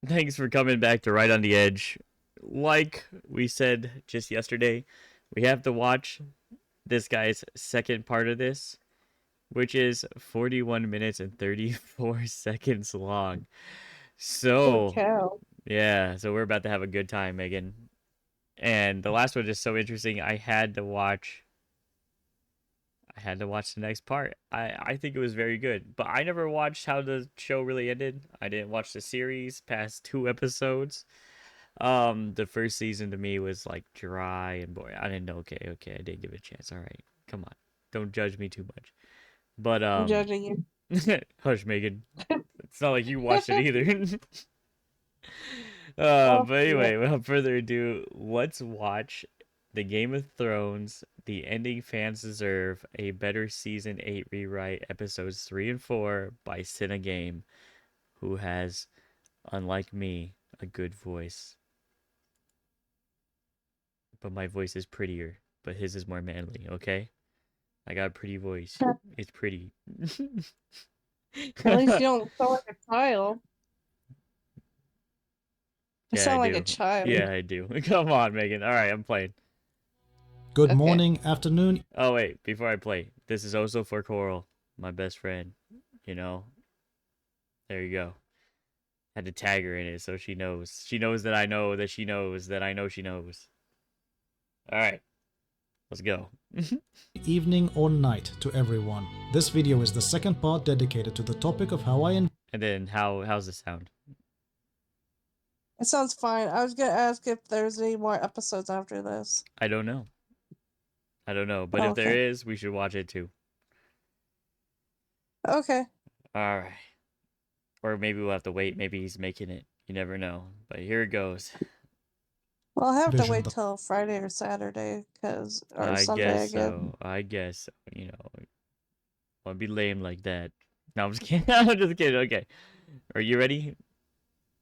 Thanks for coming back to Right on the Edge. Like we said just yesterday, we have to watch this guy's second part of this, which is 41 minutes and 34 seconds long. Holy So, cow. yeah, so we're about to have a good time, Megan. And the last one is so interesting. I had to watch the next part. I think it was very good, but I never watched how the show really ended. I didn't watch the series past 2 episodes. The first season to me was like dry and boring. I didn't know. Okay, I didn't give it a chance. All right, come on, don't judge me too much. But I'm judging you. hush, Megan. It's not like you watched it either. Oh, But yeah. anyway, without further ado, let's watch the Game of Thrones, the ending fans deserve, a better season 8 rewrite, episodes 3 and 4 by Cinegame, who has, unlike me, a good voice. But my voice is prettier, but his is more manly, okay? I got a pretty voice. It's pretty. At least you don't sound like a child. You Yeah, I sound like a do. Yeah, child. I do. Come on, Megan. All right, I'm playing. Good Okay. morning, afternoon, Oh, wait, before I play, this is also for Coral, my best friend. You know, there you go. Had to tag her in it so she knows. She knows that I know that she knows that I know she knows. All right, let's go. evening, or night to everyone. This video is the second part dedicated to the topic of how I And then how's the sound? It sounds fine. I was gonna ask if there's any more episodes after this. I don't know. I don't know, but Oh, if there okay. is, we should watch it too. Okay. All right. Or maybe we'll have to wait. Maybe he's making it. You never know. But here it goes. Well, I have to vision. wait till Friday or Saturday, or I Sunday guess again. so. I guess so. I'll be lame like that. No, I'm just kidding. I'm just kidding. Okay. Are you ready?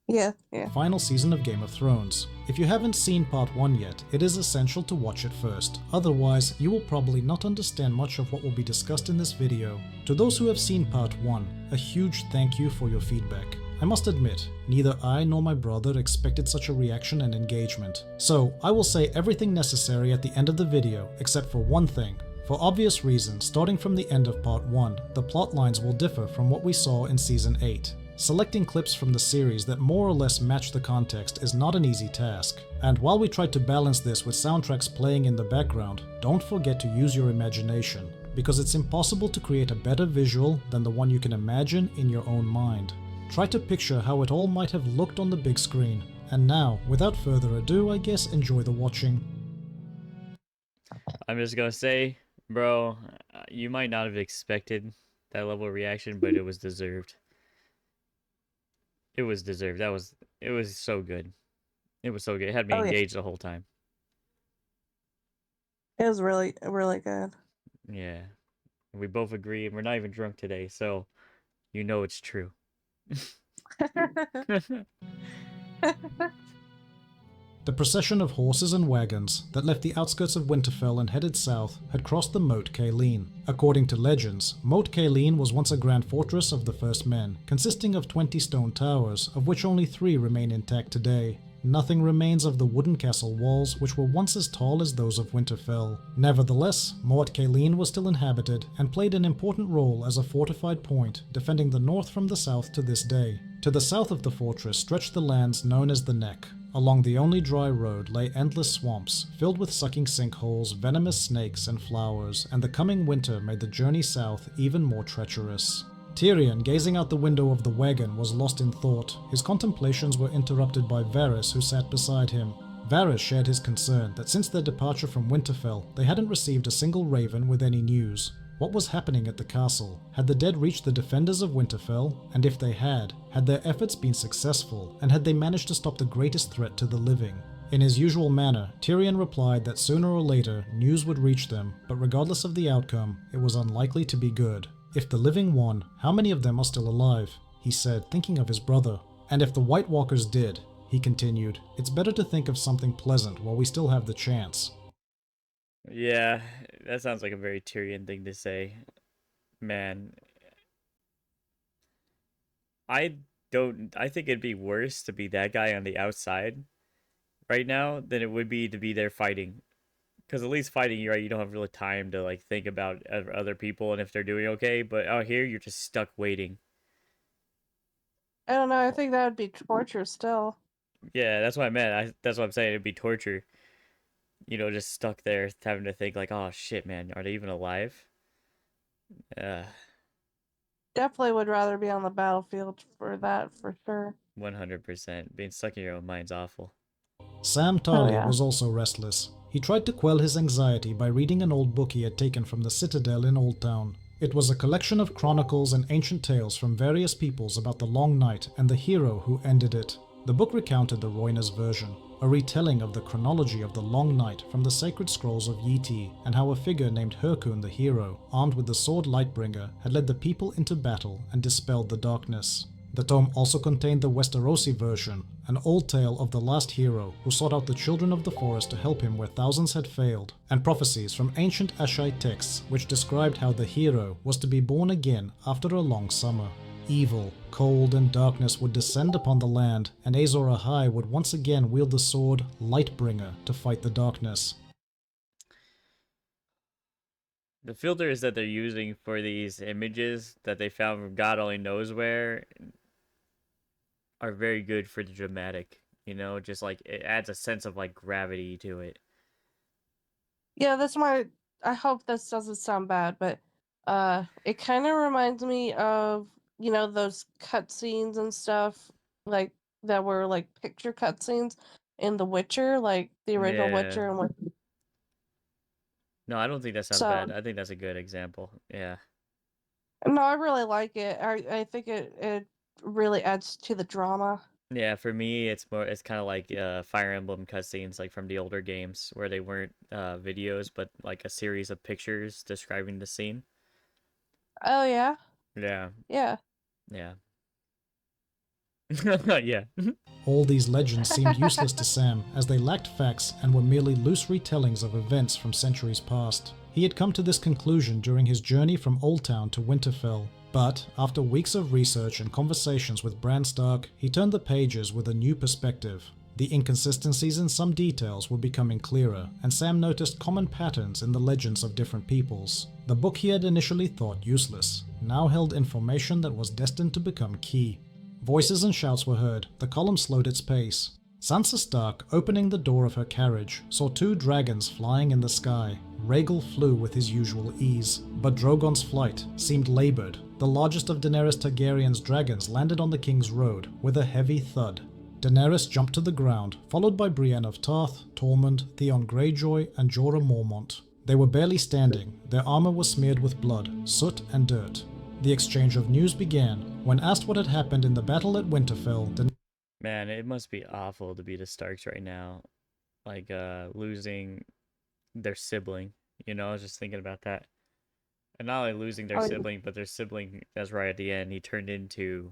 Yeah, yeah. Final season of Game of Thrones. If you haven't seen part 1 yet, it is essential to watch it first. Otherwise, you will probably not understand much of what will be discussed in this video. To those who have seen part 1, a huge thank you for your feedback. I must admit, neither I nor my brother expected such a reaction and engagement. So, I will say everything necessary at the end of the video, except for one thing. For obvious reasons, starting from the end of part 1, the plot lines will differ from what we saw in season 8. Selecting clips from the series that more or less match the context is not an easy task, and while we tried to balance this with soundtracks playing in the background, don't forget to use your imagination, because it's impossible to create a better visual than the one you can imagine in your own mind. Try to picture how it all might have looked on the big screen, and now, without further ado, I guess enjoy the watching. I'm just gonna say, bro, you might not have expected that level of reaction, but it was deserved. It was deserved. It was so good. It was so good. It had me Oh, yeah. engaged the whole time. It was really, really good. Yeah. We both agree, and we're not even drunk today, so you know it's true. The procession of horses and wagons that left the outskirts of Winterfell and headed south had crossed the Moat Cailin. According to legends, Moat Cailin was once a grand fortress of the First Men, consisting of 20 stone towers, of which only 3 remain intact today. Nothing remains of the wooden castle walls, which were once as tall as those of Winterfell. Nevertheless, Moat Cailin was still inhabited and played an important role as a fortified point, defending the north from the south to this day. To the south of the fortress stretched the lands known as the Neck. Along the only dry road lay endless swamps, filled with sucking sinkholes, venomous snakes, and flowers, and the coming winter made the journey south even more treacherous. Tyrion, gazing out the window of the wagon, was lost in thought. His contemplations were interrupted by Varys, who sat beside him. Varys shared his concern that since their departure from Winterfell, they hadn't received a single raven with any news. What was happening at the castle? Had the dead reached the defenders of Winterfell? And if they had their efforts been successful? And had they managed to stop the greatest threat to the living? In his usual manner, Tyrion replied that sooner or later news would reach them, but regardless of the outcome, it was unlikely to be good. If the living won, how many of them are still alive? He said, thinking of his brother. And if the White Walkers did, he continued, it's better to think of something pleasant while we still have the chance. Yeah, that sounds like a very Tyrion thing to say. Man, I don't. I think it'd be worse to be that guy on the outside right now than it would be to be there fighting. Because at least fighting, you're right, you don't have really time to like think about other people and if they're doing okay. But out here, you're just stuck waiting. I don't know. I think that would be torture still. Yeah, that's what I meant. That's what I'm saying. It'd be torture. Just stuck there having to think like, oh shit, man, are they even alive? Uh, Definitely would rather be on the battlefield for that for sure. 100%. Being stuck in your own mind's awful. Sam Oh Talia yeah. was also restless. He tried to quell his anxiety by reading an old book he had taken from the Citadel in Old Town. It was a collection of chronicles and ancient tales from various peoples about the Long Night and the hero who ended it. The book recounted the Royner's version, a retelling of the chronology of the Long Night from the sacred scrolls of Yiti, and how a figure named Herkun the hero, armed with the sword Lightbringer, had led the people into battle and dispelled the darkness. The tome also contained the Westerosi version, an old tale of the last hero who sought out the children of the forest to help him where thousands had failed, and prophecies from ancient Ashite texts which described how the hero was to be born again after a long summer. Evil, cold, and darkness would descend upon the land, and Azor Ahai would once again wield the sword Lightbringer to fight the darkness. The filters that they're using for these images that they found from God only knows where are very good for the dramatic. Just like it adds a sense of like gravity to it. Yeah, that's my. I hope this doesn't sound bad, but it kind of reminds me of those cutscenes and stuff like that were like picture cutscenes in The Witcher, like the original Yeah. Witcher, and what. No, I don't think that sounds So bad. I think that's a good example. Yeah. no, I really like it. I think it really adds to the drama. Yeah, for me, it's kind of like Fire Emblem cutscenes, like from the older games, where they weren't videos, but like a series of pictures describing the scene. Oh yeah, Yeah, yeah. yeah, yeah. All these legends seemed useless to Sam as they lacked facts and were merely loose retellings of events from centuries past. He had come to this conclusion during his journey from Old Town to Winterfell, but after weeks of research and conversations with Bran Stark, he turned the pages with a new perspective. The inconsistencies in some details were becoming clearer, and Sam noticed common patterns in the legends of different peoples. The book he had initially thought useless now held information that was destined to become key. Voices and shouts were heard. The column slowed its pace. Sansa Stark, opening the door of her carriage, saw two dragons flying in the sky. Rhaegal flew with his usual ease, but Drogon's flight seemed labored. The largest of Daenerys Targaryen's dragons landed on the King's Road with a heavy thud. Daenerys jumped to the ground, followed by Brienne of Tarth, Tormund, Theon Greyjoy, and Jorah Mormont. They were barely standing. Their armor was smeared with blood, soot, and dirt. The exchange of news began. When asked what had happened in the battle at Winterfell, Man, it must be awful to be the Starks right now, like losing their sibling. I was just thinking about that, and not only losing their Oh, sibling, but their sibling that's right at the end. He turned into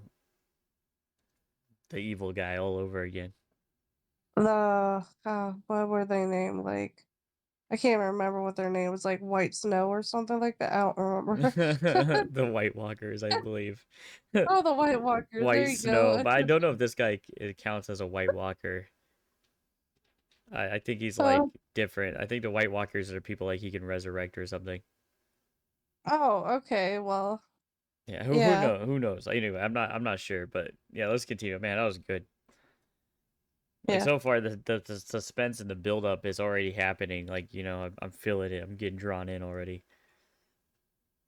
the evil guy all over again. the what were they named? Like I can't remember what their name was. Like White Snow or something like that. I don't remember. The White Walkers, I believe. Oh, the White Walkers. There White you Snow, go. but I don't know if this guy counts as a White Walker. I think he's like Uh, different. I think the White Walkers are people like he can resurrect or something. oh, okay. Well, Yeah, who yeah, knows? Who knows? Anyway, I'm not sure, but yeah, let's continue. Man, that was good. Like yeah, so far, the suspense and the build up is already happening. Like I'm feeling it. I'm getting drawn in already.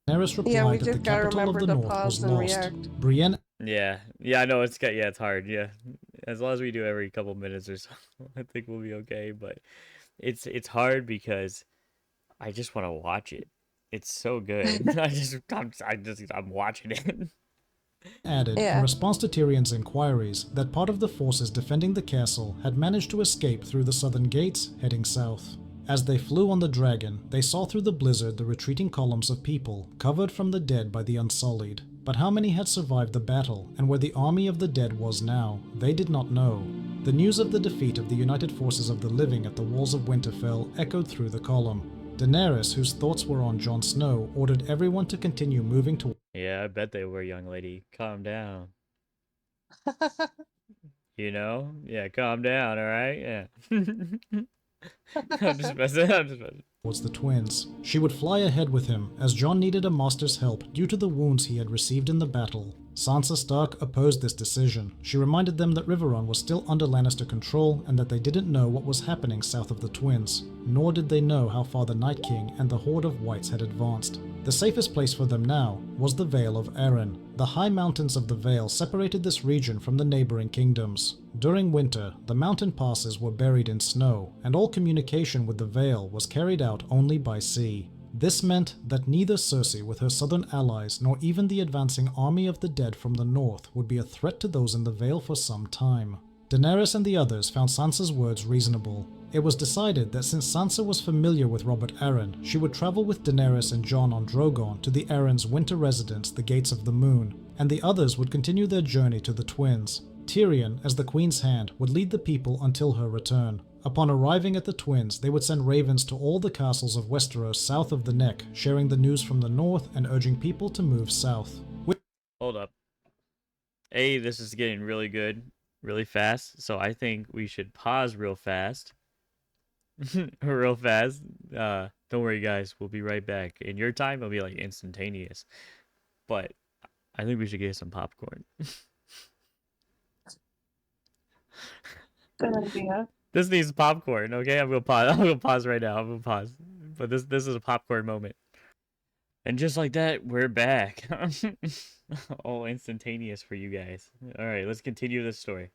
Daenerys yeah. We replied that the just gotta capital of remember the to North was pause and lost. react. Brienne Yeah. I know it's hard. Yeah, as long as we do every couple minutes or so, I think we'll be okay. But it's hard because I just want to watch it. It's so good. I'm watching it. added, in Yeah, response to Tyrion's inquiries, that part of the forces defending the castle had managed to escape through the southern gates, heading south. As they flew on the dragon, they saw through the blizzard the retreating columns of people, covered from the dead by the Unsullied. But how many had survived the battle, and where the army of the dead was now, they did not know. The news of the defeat of the united forces of the living at the walls of Winterfell echoed through the column. Daenerys, whose thoughts were on Jon Snow, ordered everyone to continue moving toward Yeah, I bet they were, young lady. Calm down. You know? Yeah, calm down, alright? Yeah. I'm just messing. I'm just messing. towards the twins. She would fly ahead with him, as Jon needed a master's help due to the wounds he had received in the battle. Sansa Stark opposed this decision. She reminded them that Riverrun was still under Lannister control and that they didn't know what was happening south of the twins, nor did they know how far the Night King and the horde of whites had advanced. The safest place for them now was the Vale of Arryn. The high mountains of the Vale separated this region from the neighboring kingdoms. During winter, the mountain passes were buried in snow, and all communication with the Vale was carried out only by sea. This meant that neither Cersei with her southern allies nor even the advancing army of the dead from the north would be a threat to those in the Vale for some time. Daenerys and the others found Sansa's words reasonable. It was decided that since Sansa was familiar with Robert Arryn, she would travel with Daenerys and Jon on Drogon to the Arryn's winter residence, the Gates of the Moon, and the others would continue their journey to the twins. Tyrion, as the Queen's Hand, would lead the people until her return. Upon arriving at the twins, they would send ravens to all the castles of Westeros south of the Neck, sharing the news from the north and urging people to move south. Hold up. Hey, this is getting really good, really fast. So I think we should pause real fast. Real fast. Don't worry, guys. We'll be right back. In your time, it'll be like instantaneous. But I think we should get some popcorn. Good idea. This needs popcorn, okay? I'm gonna pause. I'm gonna pause right now. I'm gonna pause. But this is a popcorn moment. And just like that, we're back. All instantaneous for you guys. All right, let's continue this story.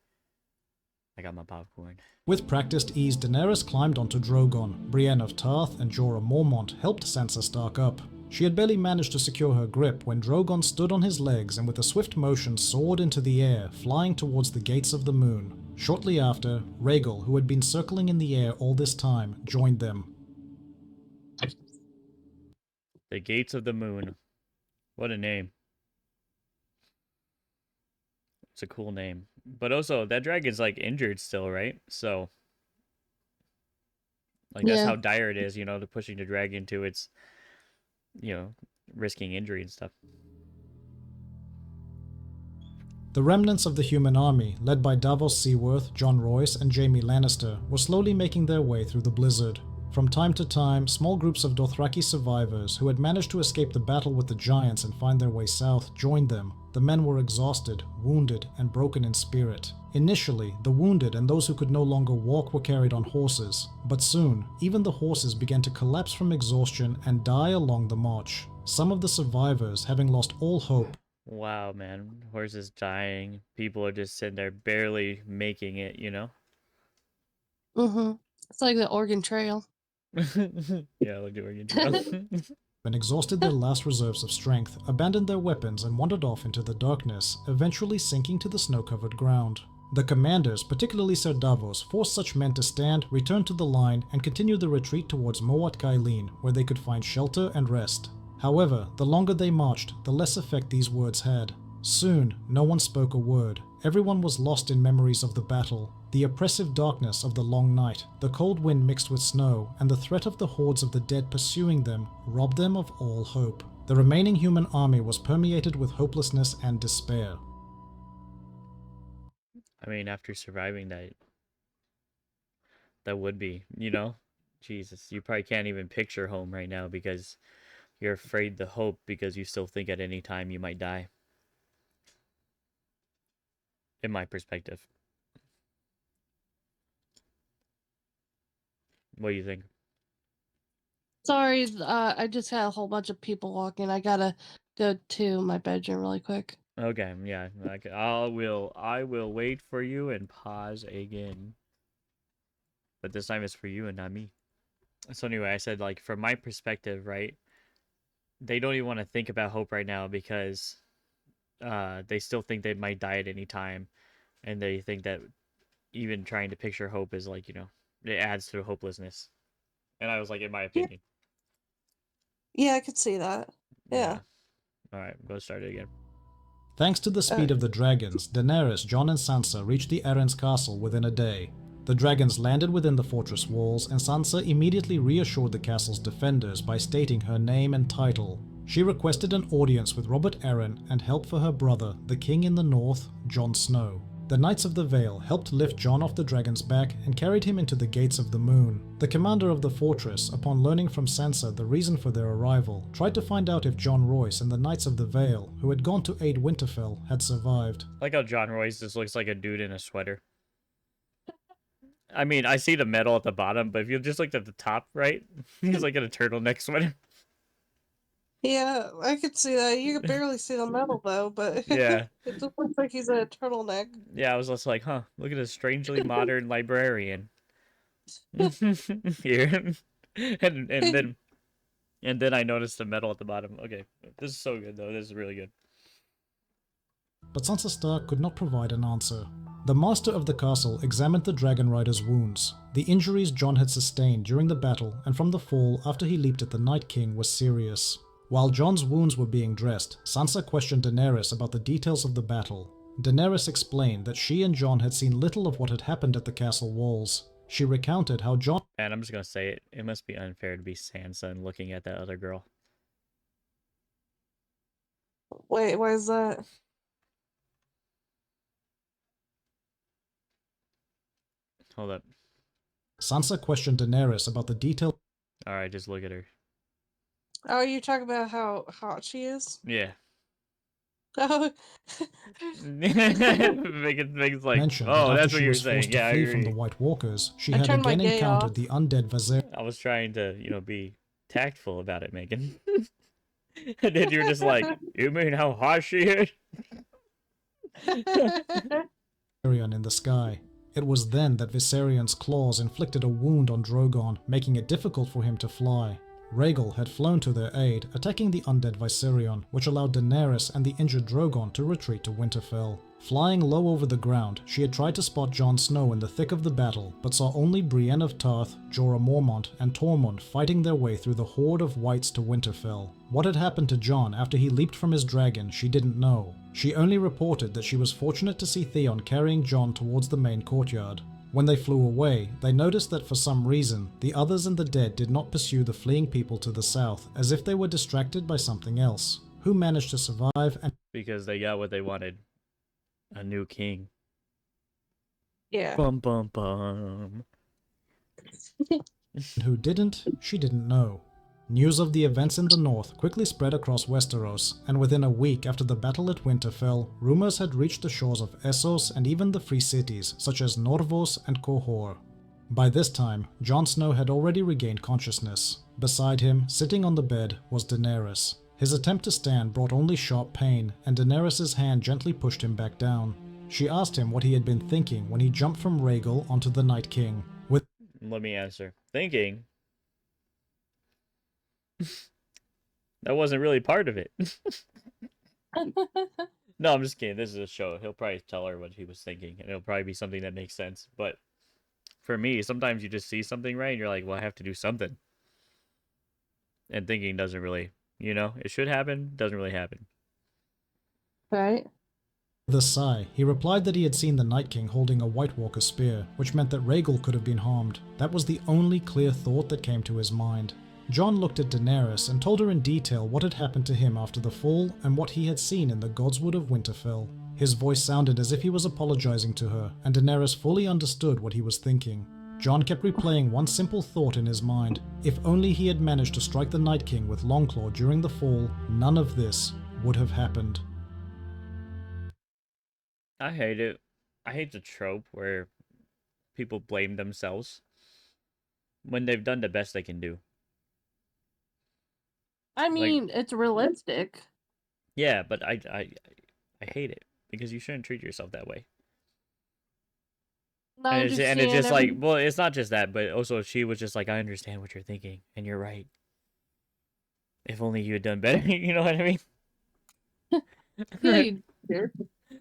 I got my popcorn. With practiced ease, Daenerys climbed onto Drogon. Brienne of Tarth and Jorah Mormont helped Sansa Stark up. She had barely managed to secure her grip when Drogon stood on his legs and with a swift motion soared into the air, flying towards the Gates of the Moon. Shortly after, Rhaegal, who had been circling in the air all this time, joined them. The Gates of the Moon. What a name. It's a cool name. But also, that dragon's like injured still, right? So, like, that's Yeah. how dire it is, you know, to pushing the dragon to its, you know, risking injury and stuff. The remnants of the human army, led by Davos Seaworth, Jon Royce, and Jaime Lannister, were slowly making their way through the blizzard. From time to time, small groups of Dothraki survivors who had managed to escape the battle with the giants and find their way south joined them. The men were exhausted, wounded, and broken in spirit. Initially, the wounded and those who could no longer walk were carried on horses, but soon, even the horses began to collapse from exhaustion and die along the march. Some of the survivors, having lost all hope, Wow, man. Horses dying. People are just sitting there barely making it, you know? It's like the Oregon Trail. Yeah, like the Oregon Trail. and exhausted their last reserves of strength, abandoned their weapons and wandered off into the darkness, eventually sinking to the snow-covered ground. The commanders, particularly Ser Davos, forced such men to stand, return to the line, and continue the retreat towards Moat Cailin, where they could find shelter and rest. However, the longer they marched, the less effect these words had. Soon, no one spoke a word. Everyone was lost in memories of the battle, the oppressive darkness of the long night, the cold wind mixed with snow, and the threat of the hordes of the dead pursuing them robbed them of all hope. The remaining human army was permeated with hopelessness and despair. I mean, after surviving that would be, you know? Jesus, you probably can't even picture home right now because you're afraid to hope because you still think at any time you might die. In my perspective. What do you think? Sorry, I just had a whole bunch of people walking. I gotta go to my bedroom really quick. Okay, yeah. Okay, I will wait for you and pause again. But this time it's for you and not me. So anyway, I said like from my perspective, right? They don't even want to think about hope right now because they still think they might die at any time, and they think that even trying to picture hope is like, you know, it adds to hopelessness. And I was like, in my opinion. Yeah, I could see that. Yeah. All right, go start it again. Thanks to the speed of the dragons, Daenerys, Jon and Sansa reached the Arryn's castle within a day. The dragons landed within the fortress walls, and Sansa immediately reassured the castle's defenders by stating her name and title. She requested an audience with Robert Arryn and help for her brother, the king in the north, Jon Snow. The Knights of the Vale helped lift Jon off the dragon's back and carried him into the Gates of the Moon. The commander of the fortress, upon learning from Sansa the reason for their arrival, tried to find out if Jon Royce and the Knights of the Vale, who had gone to aid Winterfell, had survived. I like how John Royce just looks like a dude in a sweater. I mean, I see the metal at the bottom, but if you just looked at the top, right, he's like in a turtleneck sweater. Yeah, I could see that. You could barely see the metal though, but Yeah. it just looks like he's in a turtleneck. Yeah, I was just like, huh, look at this strangely modern librarian. Here. And then I noticed the metal at the bottom. Okay. This is so good though. This is really good. But Sansa Stark could not provide an answer. The master of the castle examined the dragon rider's wounds. The injuries Jon had sustained during the battle and from the fall after he leaped at the Night King was serious. While Jon's wounds were being dressed, Sansa questioned Daenerys about the details of the battle. Daenerys explained that she and Jon had seen little of what had happened at the castle walls. She recounted how Jon... And I'm just gonna say it. It must be unfair to be Sansa and looking at that other girl. Wait, why is that? Hold up. Sansa questioned Daenerys about the details... Alright, just look at her. Oh, you talk about how hot she is? Yeah. Oh, Megan's like, mentioned oh, that that's after what she you're was saying. forced to Yeah, I flee from agree. the White Walkers, she I had turned my again gay encountered off. the undead Viserion. I was trying to, be tactful about it, Megan. And then you're just like, you mean how hot she is? In the sky. It was then that Viserion's claws inflicted a wound on Drogon, making it difficult for him to fly. Rhaegal had flown to their aid, attacking the undead Viserion, which allowed Daenerys and the injured Drogon to retreat to Winterfell. Flying low over the ground, she had tried to spot Jon Snow in the thick of the battle, but saw only Brienne of Tarth, Jorah Mormont, and Tormund fighting their way through the horde of wights to Winterfell. What had happened to Jon after he leaped from his dragon, she didn't know. She only reported that she was fortunate to see Theon carrying Jon towards the main courtyard. When they flew away, they noticed that for some reason, the others and the dead did not pursue the fleeing people to the south, as if they were distracted by something else. Who managed to survive and Because they got what they wanted. A new king. yeah. Bum bum bum. who didn't, she didn't know. News of the events in the north quickly spread across Westeros, and within a week after the battle at Winterfell, rumors had reached the shores of Essos and even the free cities such as Norvos and Qohor. By this time, Jon Snow had already regained consciousness. Beside him, sitting on the bed, was Daenerys. His attempt to stand brought only sharp pain, and Daenerys' hand gently pushed him back down. She asked him what he had been thinking when he jumped from Rhaegal onto the Night King. Let me answer. Thinking. That wasn't really part of it. No, I'm just kidding. This is a show. He'll probably tell her what he was thinking, and it'll probably be something that makes sense. But for me, sometimes you just see something right, and you're like, well, I have to do something. And thinking doesn't really, it should happen, doesn't really happen. Right? With a sigh, he replied that he had seen the Night King holding a White Walker spear, which meant that Rhaegal could have been harmed. That was the only clear thought that came to his mind. Jon looked at Daenerys and told her in detail what had happened to him after the fall and what he had seen in the Godswood of Winterfell. His voice sounded as if he was apologizing to her, and Daenerys fully understood what he was thinking. Jon kept replaying one simple thought in his mind. If only he had managed to strike the Night King with Longclaw during the fall, none of this would have happened. I hate it. I hate the trope where people blame themselves when they've done the best they can do. I mean, it's realistic. Yeah, but I hate it because you shouldn't treat yourself that way. No, And I'm it's, just and it's saying just like, well, it's not just that, but also she was just like, I understand what you're thinking, and you're right. If only you had done better, you know what I mean? Yeah, you're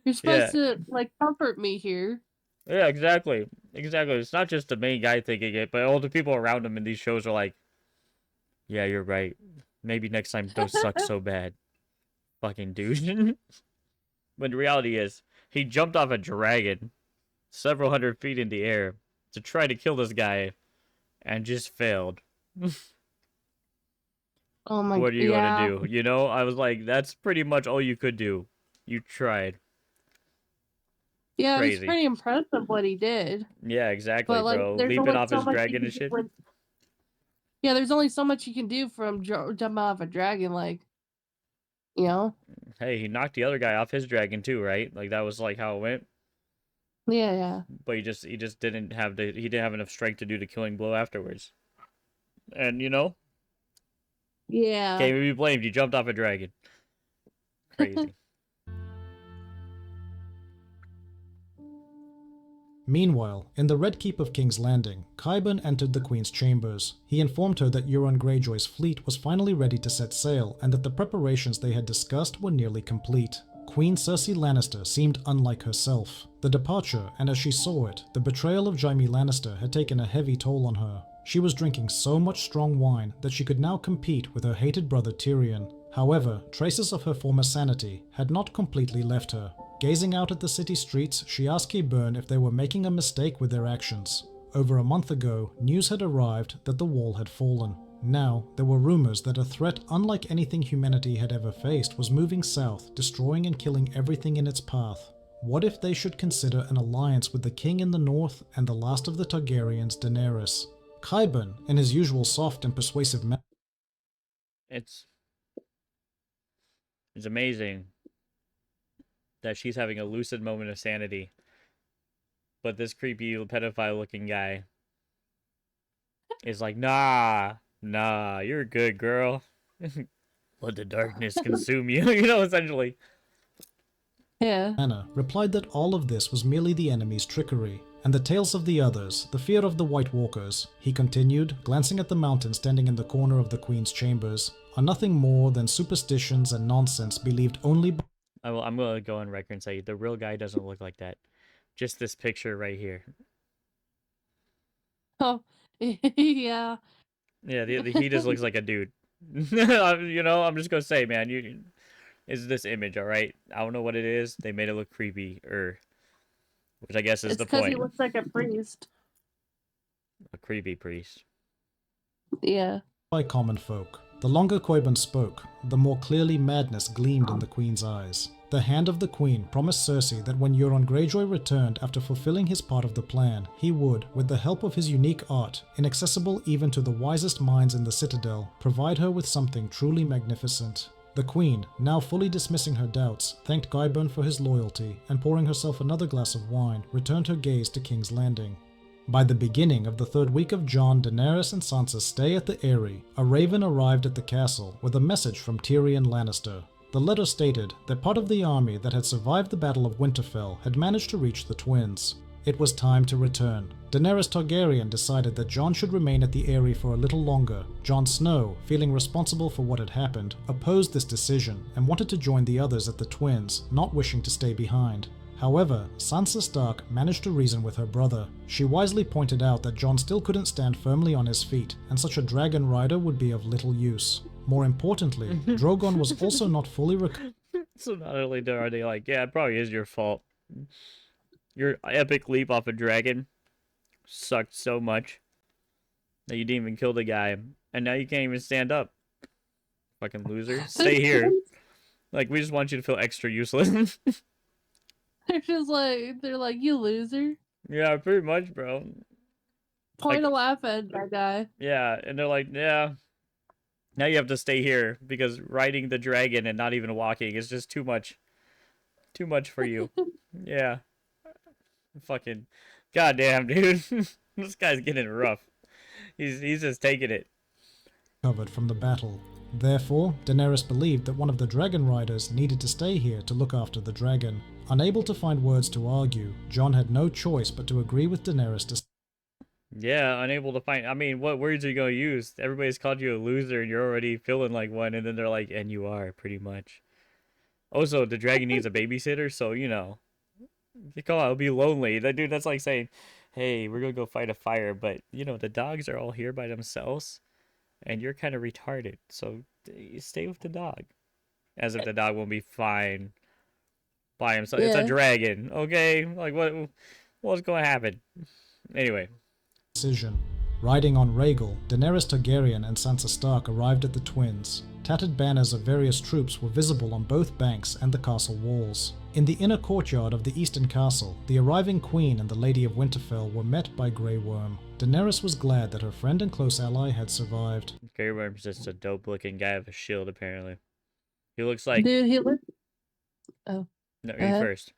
Yeah. supposed to comfort me here. Yeah, exactly. Exactly. It's not just the main guy thinking it, but all the people around him in these shows are like, yeah, you're right. Maybe next time don't suck so bad. Fucking douche. But the reality is, he jumped off a dragon several hundred feet in the air to try to kill this guy and just failed. Oh my, What are you gonna yeah. do? You know, I was like, that's pretty much all you could do. You tried. Yeah, it was Crazy. pretty impressive what he did. Yeah, exactly, But like, bro. there's Leaping only off so his much you dragon can and do shit. when, yeah, there's only so much you can do from jumping off a dragon, like, you know? Hey, he knocked the other guy off his dragon too, right? Like that was like how it went. Yeah, yeah. But he just didn't have he didn't have enough strength to do the killing blow afterwards. And you know, Yeah. can't even be blamed. You jumped off a dragon. Crazy. Meanwhile, in the Red Keep of King's Landing, Qyburn entered the Queen's chambers. He informed her that Euron Greyjoy's fleet was finally ready to set sail and that the preparations they had discussed were nearly complete. Queen Cersei Lannister seemed unlike herself. The departure, and as she saw it, the betrayal of Jaime Lannister had taken a heavy toll on her. She was drinking so much strong wine that she could now compete with her hated brother Tyrion. However, traces of her former sanity had not completely left her. Gazing out at the city streets, she asked Qyburn if they were making a mistake with their actions. Over a month ago, news had arrived that the wall had fallen. Now, there were rumors that a threat unlike anything humanity had ever faced was moving south, destroying and killing everything in its path. What if they should consider an alliance with the king in the north and the last of the Targaryens, Daenerys? Qyburn, in his usual soft and persuasive manner, It's it's amazing that she's having a lucid moment of sanity. But this creepy pedophile looking guy is like, nah, you're good, girl. Let the darkness consume you, you know, essentially. Yeah. replied that all of this was merely the enemy's trickery, and the tales of the others, the fear of the White Walkers, he continued, glancing at the mountain standing in the corner of the Queen's chambers, are nothing more than superstitions and nonsense believed only by I'm gonna go on record and say the real guy doesn't look like that. Just this picture right here. Oh, yeah. Yeah, he just looks like a dude. You know, I'm just gonna say, man, you is this image, all right? I don't know what it is. They made it look creepy, or which I guess is It's the because he point. looks like a priest. A creepy priest. Yeah. common folk. The longer Qyburn spoke, the more clearly madness gleamed in the Queen's eyes. The Hand of the Queen promised Cersei that when Euron Greyjoy returned after fulfilling his part of the plan, he would, with the help of his unique art, inaccessible even to the wisest minds in the Citadel, provide her with something truly magnificent. The Queen, now fully dismissing her doubts, thanked Qyburn for his loyalty, and pouring herself another glass of wine, returned her gaze to King's Landing. By the beginning of the third week of Jon, Daenerys and Sansa's stay at the Eyrie, a raven arrived at the castle with a message from Tyrion Lannister. The letter stated that part of the army that had survived the Battle of Winterfell had managed to reach the twins. It was time to return. Daenerys Targaryen decided that Jon should remain at the Eyrie for a little longer. Jon Snow, feeling responsible for what had happened, opposed this decision and wanted to join the others at the twins, not wishing to stay behind. However, Sansa Stark managed to reason with her brother. She wisely pointed out that Jon still couldn't stand firmly on his feet, and such a dragon rider would be of little use. More importantly, Drogon was also not fully So not only are they like, yeah, it probably is your fault. Your epic leap off a dragon sucked so much that you didn't even kill the guy, and now you can't even stand up. Fucking loser. Stay here. Like, we just want you to feel extra useless. They're like, you loser. Yeah, pretty much, bro. Point Like, a laugh at that guy. yeah, and they're like, yeah, now you have to stay here because riding the dragon and not even walking is just too much. Too much for you. Yeah. Fucking goddamn, dude. This guy's getting rough. He's just taking it. recovered from the battle. Therefore, Daenerys believed that one of the dragon riders needed to stay here to look after the dragon. Unable to find words to argue, Jon had no choice but to agree with Daenerys to Yeah, unable to find. I mean, what words are you gonna use? Everybody's called you a loser, and you're already feeling like one, and then they're like, "And you are pretty much." Also, the dragon needs a babysitter, so you know, come on, it'll be lonely. That dude, that's like saying, "Hey, we're gonna go fight a fire, but you know, the dogs are all here by themselves, and you're kind of retarded, so stay with the dog." As if the dog won't be fine by himself. It's a Yeah. dragon, okay? Like what's going to happen? Anyway, decision. Riding on Rhaegal, Daenerys Targaryen and Sansa Stark arrived at the Twins. Tattered banners of various troops were visible on both banks and the castle walls. In the inner courtyard of the Eastern Castle, the arriving Queen and the Lady of Winterfell were met by Grey Worm. Daenerys was glad that her friend and close ally had survived. Grey Worm's just a dope-looking guy with a shield, apparently. He looks like... Dude, he looks. Oh. No, Go you ahead. first.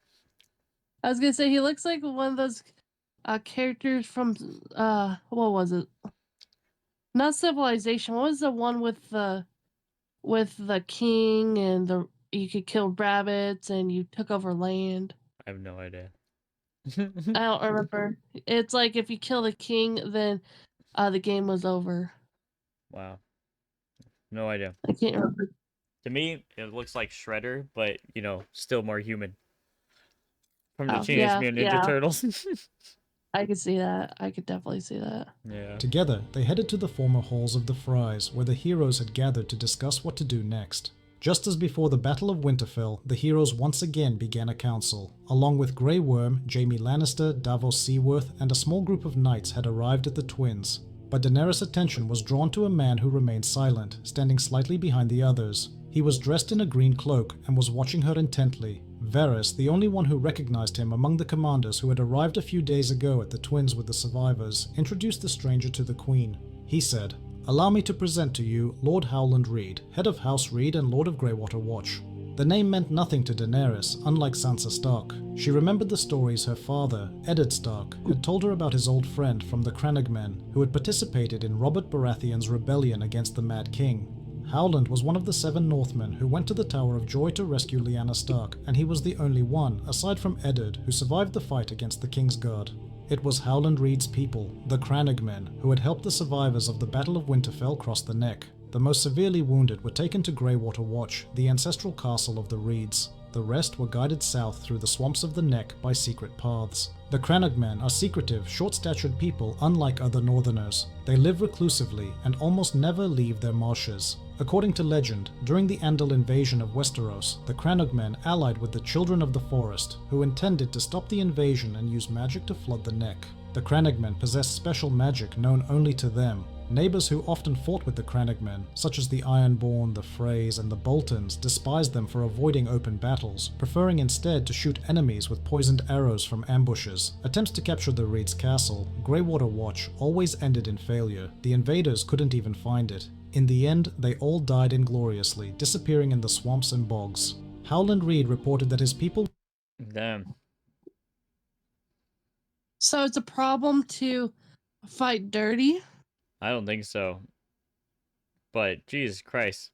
I was gonna say he looks like one of those characters from what was it? Not Civilization. What was the one with the king and the you could kill rabbits and you took over land? I have no idea. I don't remember. It's like if you kill the king, then the game was over. Wow. No idea. I can't remember. To me, it looks like Shredder, but, you know, still more human. From the Teenage Mutant Ninja Turtles. I could see that. I could definitely see that. Yeah. Together, they headed to the former halls of the Fries, where the heroes had gathered to discuss what to do next. Just as before the Battle of Winterfell, the heroes once again began a council. Along with Grey Worm, Jaime Lannister, Davos Seaworth, and a small group of knights had arrived at the Twins. But Daenerys' attention was drawn to a man who remained silent, standing slightly behind the others. He was dressed in a green cloak and was watching her intently. Varys, the only one who recognized him among the commanders who had arrived a few days ago at the Twins with the survivors, introduced the stranger to the Queen. He said, "Allow me to present to you Lord Howland Reed, head of House Reed and Lord of Greywater Watch." The name meant nothing to Daenerys, unlike Sansa Stark. She remembered the stories her father, Eddard Stark, had told her about his old friend from the Crannogmen, who had participated in Robert Baratheon's rebellion against the Mad King. Howland was one of the 7 Northmen who went to the Tower of Joy to rescue Lyanna Stark, and he was the only one, aside from Eddard, who survived the fight against the Kingsguard. It was Howland Reed's people, the Crannogmen, who had helped the survivors of the Battle of Winterfell cross the neck. The most severely wounded were taken to Greywater Watch, the ancestral castle of the Reeds. The rest were guided south through the swamps of the Neck by secret paths. The Crannogmen are secretive, short-statured people unlike other northerners. They live reclusively and almost never leave their marshes. According to legend, during the Andal invasion of Westeros, the Crannogmen allied with the Children of the Forest, who intended to stop the invasion and use magic to flood the Neck. The Crannogmen possessed special magic known only to them. Neighbors who often fought with the Crannogmen, such as the Ironborn, the Freys, and the Boltons, despised them for avoiding open battles, preferring instead to shoot enemies with poisoned arrows from ambushes. Attempts to capture the Reed's castle, Greywater Watch, always ended in failure. The invaders couldn't even find it. In the end, they all died ingloriously, disappearing in the swamps and bogs. Howland Reed reported that his people... Damn. So it's a problem to fight dirty? I don't think so. But, Jesus Christ.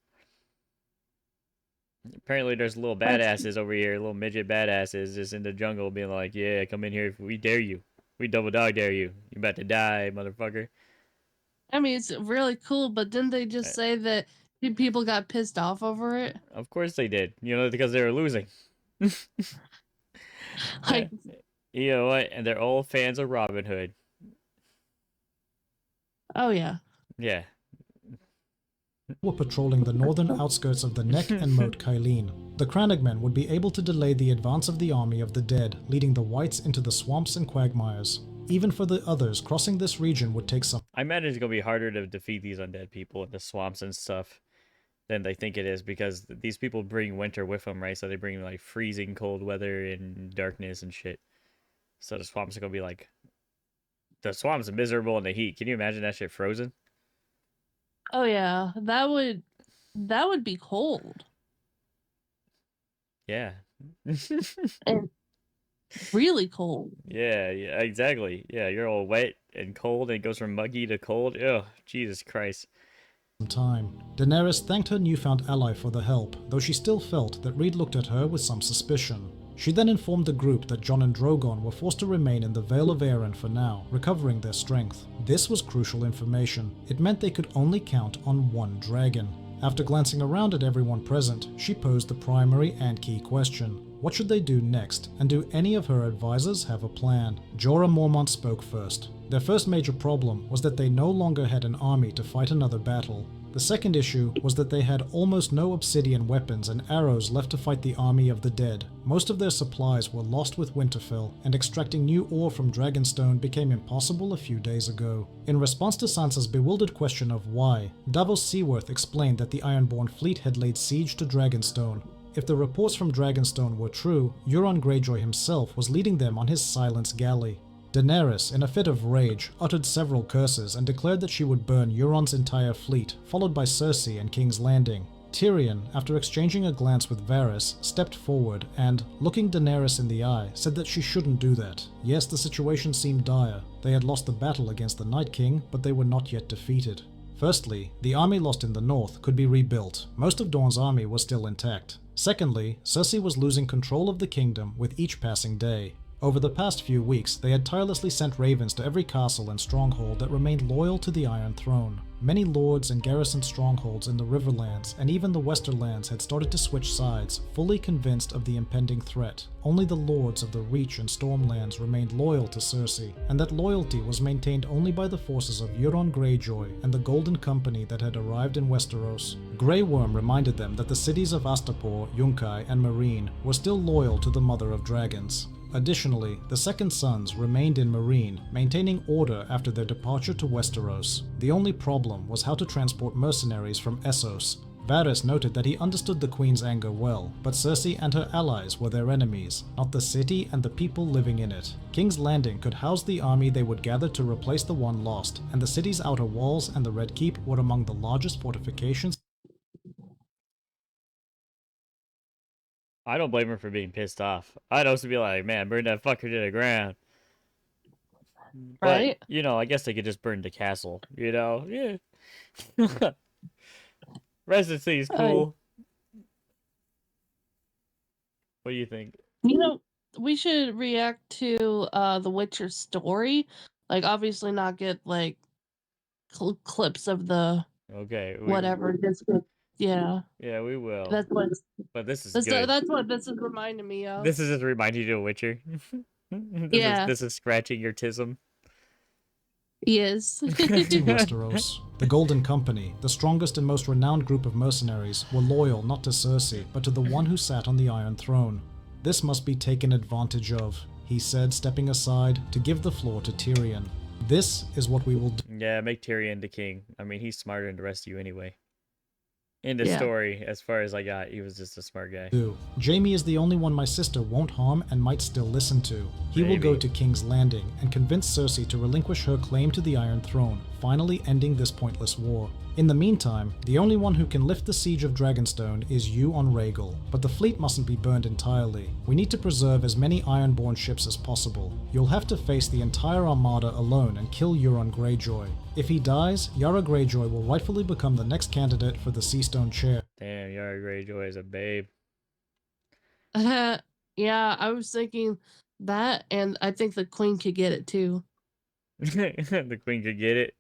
Apparently there's little badasses over here, little midget badasses just in the jungle being like, yeah, come in here, we dare you. We double dog dare you. You about to die, motherfucker. I mean, it's really cool, but didn't they just say that people got pissed off over it? Of course they did. You know, because they were losing. Like, you know what? And they're all fans of Robin Hood. oh yeah. Yeah. were patrolling the northern outskirts of the Neck and Moat Cailleen. The Crannogmen would be able to delay the advance of the army of the dead, leading the Whites into the swamps and quagmires. Even for the others, crossing this region would take some... I imagine it's going to be harder to defeat these undead people in the swamps and stuff than they think it is, because these people bring winter with them, right? So they bring like freezing cold weather and darkness and shit. So the swamps are going to be like... The swamps are miserable in the heat. Can you imagine that shit frozen? Oh yeah, that would be cold. Yeah. And really cold. Yeah, exactly. Yeah, you're all wet and cold, and it goes from muggy to cold. Oh, Jesus Christ. time. Daenerys thanked her newfound ally for the help, though she still felt that Reed looked at her with some suspicion. She then informed the group that Jon and Drogon were forced to remain in the Vale of Arryn for now, recovering their strength. This was crucial information. It meant they could only count on one dragon. After glancing around at everyone present, she posed the primary and key question. What should they do next, and do any of her advisors have a plan? Jorah Mormont spoke first. Their first major problem was that they no longer had an army to fight another battle. The second issue was that they had almost no obsidian weapons and arrows left to fight the army of the dead. Most of their supplies were lost with Winterfell, and extracting new ore from Dragonstone became impossible a few days ago. In response to Sansa's bewildered question of why, Davos Seaworth explained that the Ironborn fleet had laid siege to Dragonstone. If the reports from Dragonstone were true, Euron Greyjoy himself was leading them on his Silence Galley. Daenerys, in a fit of rage, uttered several curses and declared that she would burn Euron's entire fleet, followed by Cersei and King's Landing. Tyrion, after exchanging a glance with Varys, stepped forward and, looking Daenerys in the eye, said that she shouldn't do that. Yes, the situation seemed dire. They had lost the battle against the Night King, but they were not yet defeated. Firstly, the army lost in the north could be rebuilt. Most of Dorne's army was still intact. Secondly, Cersei was losing control of the kingdom with each passing day. Over the past few weeks, they had tirelessly sent ravens to every castle and stronghold that remained loyal to the Iron Throne. Many lords and garrisoned strongholds in the Riverlands and even the Westerlands had started to switch sides, fully convinced of the impending threat. Only the lords of the Reach and Stormlands remained loyal to Cersei, and that loyalty was maintained only by the forces of Euron Greyjoy and the Golden Company that had arrived in Westeros. Grey Worm reminded them that the cities of Astapor, Yunkai, and Meereen were still loyal to the Mother of Dragons. Additionally, the Second Sons remained in Meereen, maintaining order after their departure to Westeros. The only problem was how to transport mercenaries from Essos. Varys noted that he understood the Queen's anger well, but Cersei and her allies were their enemies, not the city and the people living in it. King's Landing could house the army they would gather to replace the one lost, and the city's outer walls and the Red Keep were among the largest fortifications. I don't blame her for being pissed off. I'd also be like, man, burn that fucker to the ground. Right? But, you know, I guess they could just burn the castle, you know? Yeah. Residency is cool. What do you think? You know, we should react to The Witcher story. Like, obviously not get, like, clips of the Okay. whatever. Just, yeah. Yeah, we will. That's what. But this is good. That's what this is reminding me of. This is just reminding you of Witcher. This is scratching your tism. Yes. In Westeros, the Golden Company, the strongest and most renowned group of mercenaries, were loyal not to Cersei, but to the one who sat on the Iron Throne. This must be taken advantage of, he said, stepping aside to give the floor to Tyrion. This is what we will do. Yeah, make Tyrion the king. I mean, he's smarter than the rest of you anyway. In the story, as far as I got, he was just a smart guy. Jaime is the only one my sister won't harm and might still listen to. He will go to King's Landing and convince Cersei to relinquish her claim to the Iron Throne, finally ending this pointless war. In the meantime, the only one who can lift the siege of Dragonstone is you on Rhaegal, but the fleet mustn't be burned entirely. We need to preserve as many Ironborn ships as possible. You'll have to face the entire armada alone and kill Euron Greyjoy. If he dies, Yara Greyjoy will rightfully become the next candidate for the Seastone chair. Damn, Yara Greyjoy is a babe. Yeah, I was thinking that, and I think the Queen could get it too. The Queen could get it.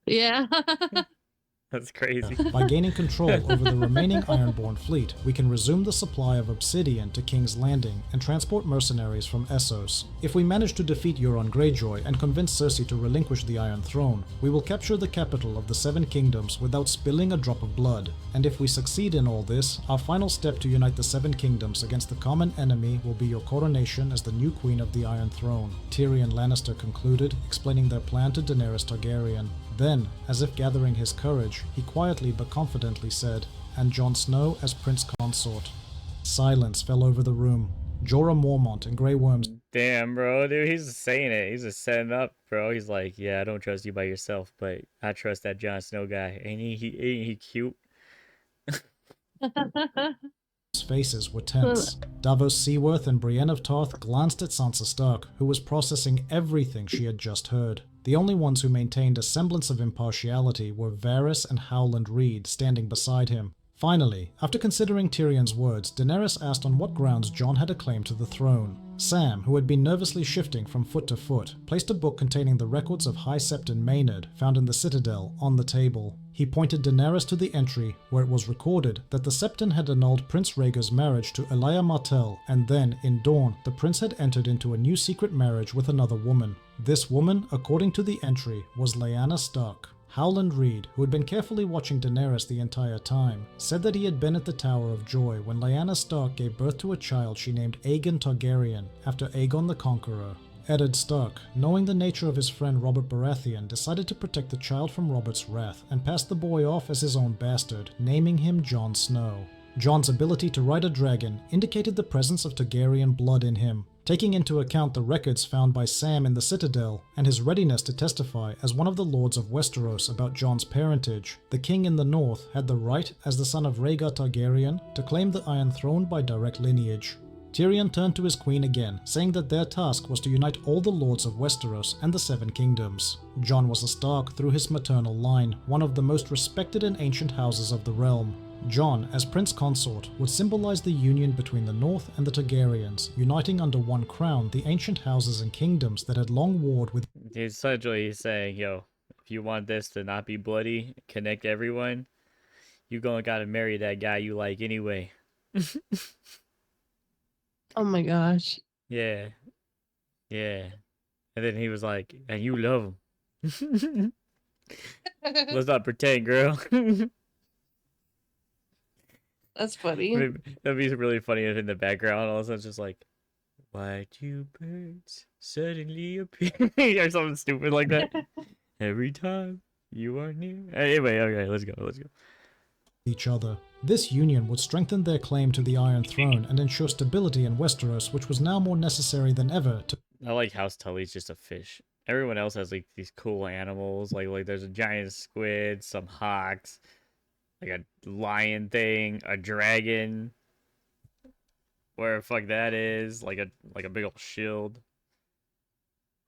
Yeah. That's crazy. By gaining control over the remaining Ironborn fleet, we can resume the supply of obsidian to King's Landing and transport mercenaries from Essos. If we manage to defeat Euron Greyjoy and convince Cersei to relinquish the Iron Throne, we will capture the capital of the Seven Kingdoms without spilling a drop of blood. And if we succeed in all this, our final step to unite the Seven Kingdoms against the common enemy will be your coronation as the new Queen of the Iron Throne, Tyrion Lannister concluded, explaining their plan to Daenerys Targaryen. Then, as if gathering his courage, he quietly but confidently said, "And Jon Snow as Prince Consort." Silence fell over the room. Jorah Mormont and Grey Worm's Damn, bro, dude, he's just saying it. He's just setting up, bro. He's like, yeah, I don't trust you by yourself, but I trust that Jon Snow guy. Ain't he cute? faces were tense. Davos Seaworth and Brienne of Tarth glanced at Sansa Stark, who was processing everything she had just heard. The only ones who maintained a semblance of impartiality were Varys and Howland Reed standing beside him. Finally, after considering Tyrion's words, Daenerys asked on what grounds Jon had a claim to the throne. Sam, who had been nervously shifting from foot to foot, placed a book containing the records of High Septon Maynard, found in the Citadel, on the table. He pointed Daenerys to the entry, where it was recorded that the Septon had annulled Prince Rhaegar's marriage to Elia Martell, and then, in Dawn, the prince had entered into a new secret marriage with another woman. This woman, according to the entry, was Lyanna Stark. Howland Reed, who had been carefully watching Daenerys the entire time, said that he had been at the Tower of Joy when Lyanna Stark gave birth to a child she named Aegon Targaryen, after Aegon the Conqueror. Eddard Stark, knowing the nature of his friend Robert Baratheon, decided to protect the child from Robert's wrath and passed the boy off as his own bastard, naming him Jon Snow. Jon's ability to ride a dragon indicated the presence of Targaryen blood in him, taking into account the records found by Sam in the Citadel and his readiness to testify as one of the lords of Westeros about Jon's parentage. The king in the north had the right, as the son of Rhaegar Targaryen, to claim the Iron Throne by direct lineage. Tyrion turned to his queen again, saying that their task was to unite all the lords of Westeros and the Seven Kingdoms. Jon was a Stark through his maternal line, one of the most respected and ancient houses of the realm. Jon, as Prince Consort, would symbolize the union between the North and the Targaryens, uniting under one crown the ancient houses and kingdoms that had long warred with. Essentially, he's saying, yo, if you want this to not be bloody, connect everyone, you gonna gotta marry that guy you like anyway. Oh my gosh. Yeah. Yeah. And then he was like, and you love him. Let's not pretend, girl. That's funny. That'd be really funny if in the background all of a sudden it's just like, why do birds suddenly appear? Or something stupid like that. Every time you are near. Anyway, okay, let's go. Each other. This union would strengthen their claim to the Iron Throne and ensure stability in Westeros, which was now more necessary than ever to. I like House Tully's just a fish. Everyone else has like these cool animals. Like there's a giant squid, some hawks, like a lion thing, a dragon. Where the fuck that is, like a big old shield.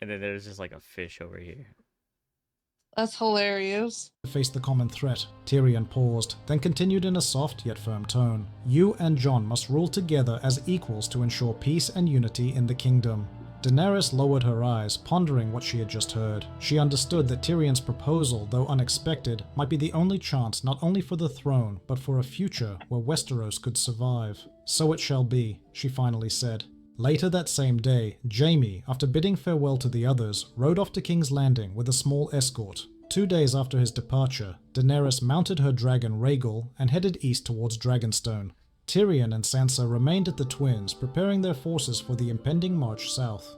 And then there's just like a fish over here. That's hilarious. Face the common threat. Tyrion paused, then continued in a soft yet firm tone. You and Jon must rule together as equals to ensure peace and unity in the kingdom. Daenerys lowered her eyes, pondering what she had just heard. She understood that Tyrion's proposal, though unexpected, might be the only chance not only for the throne, but for a future where Westeros could survive. So it shall be, she finally said. Later that same day, Jaime, after bidding farewell to the others, rode off to King's Landing with a small escort. 2 days after his departure, Daenerys mounted her dragon Rhaegal and headed east towards Dragonstone. Tyrion and Sansa remained at the Twins, preparing their forces for the impending march south.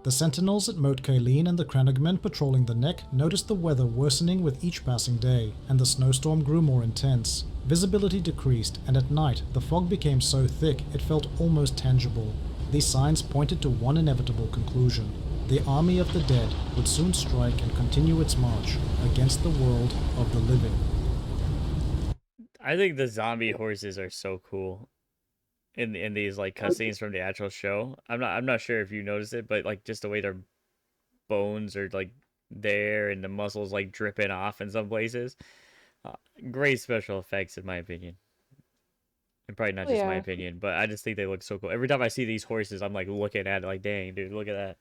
The sentinels at Moat Cailin and the Crannogmen patrolling the Neck noticed the weather worsening with each passing day, and the snowstorm grew more intense. Visibility decreased, and at night the fog became so thick it felt almost tangible. These signs pointed to one inevitable conclusion. The army of the dead would soon strike and continue its march against the world of the living. I think the zombie horses are so cool in these like cutscenes from the actual show. I'm not sure if you noticed it, but like just the way their bones are like there and the muscles like dripping off in some places. Great special effects in my opinion. And probably not just my opinion, but I just think they look so cool. Every time I see these horses, I'm like looking at it like, dang, dude, look at that.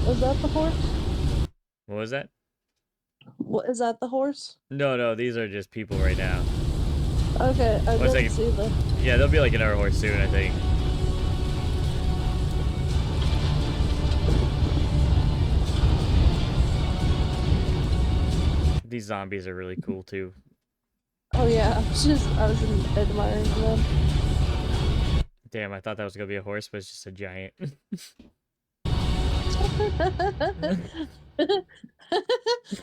Is that the horse? What was that? What is that? The horse? No, these are just people right now. Okay, I One didn't second. see them. Yeah, there'll be like another horse soon, I think. These zombies are really cool too. Oh yeah, I was admiring them. Damn, I thought that was gonna be a horse, but it's just a giant.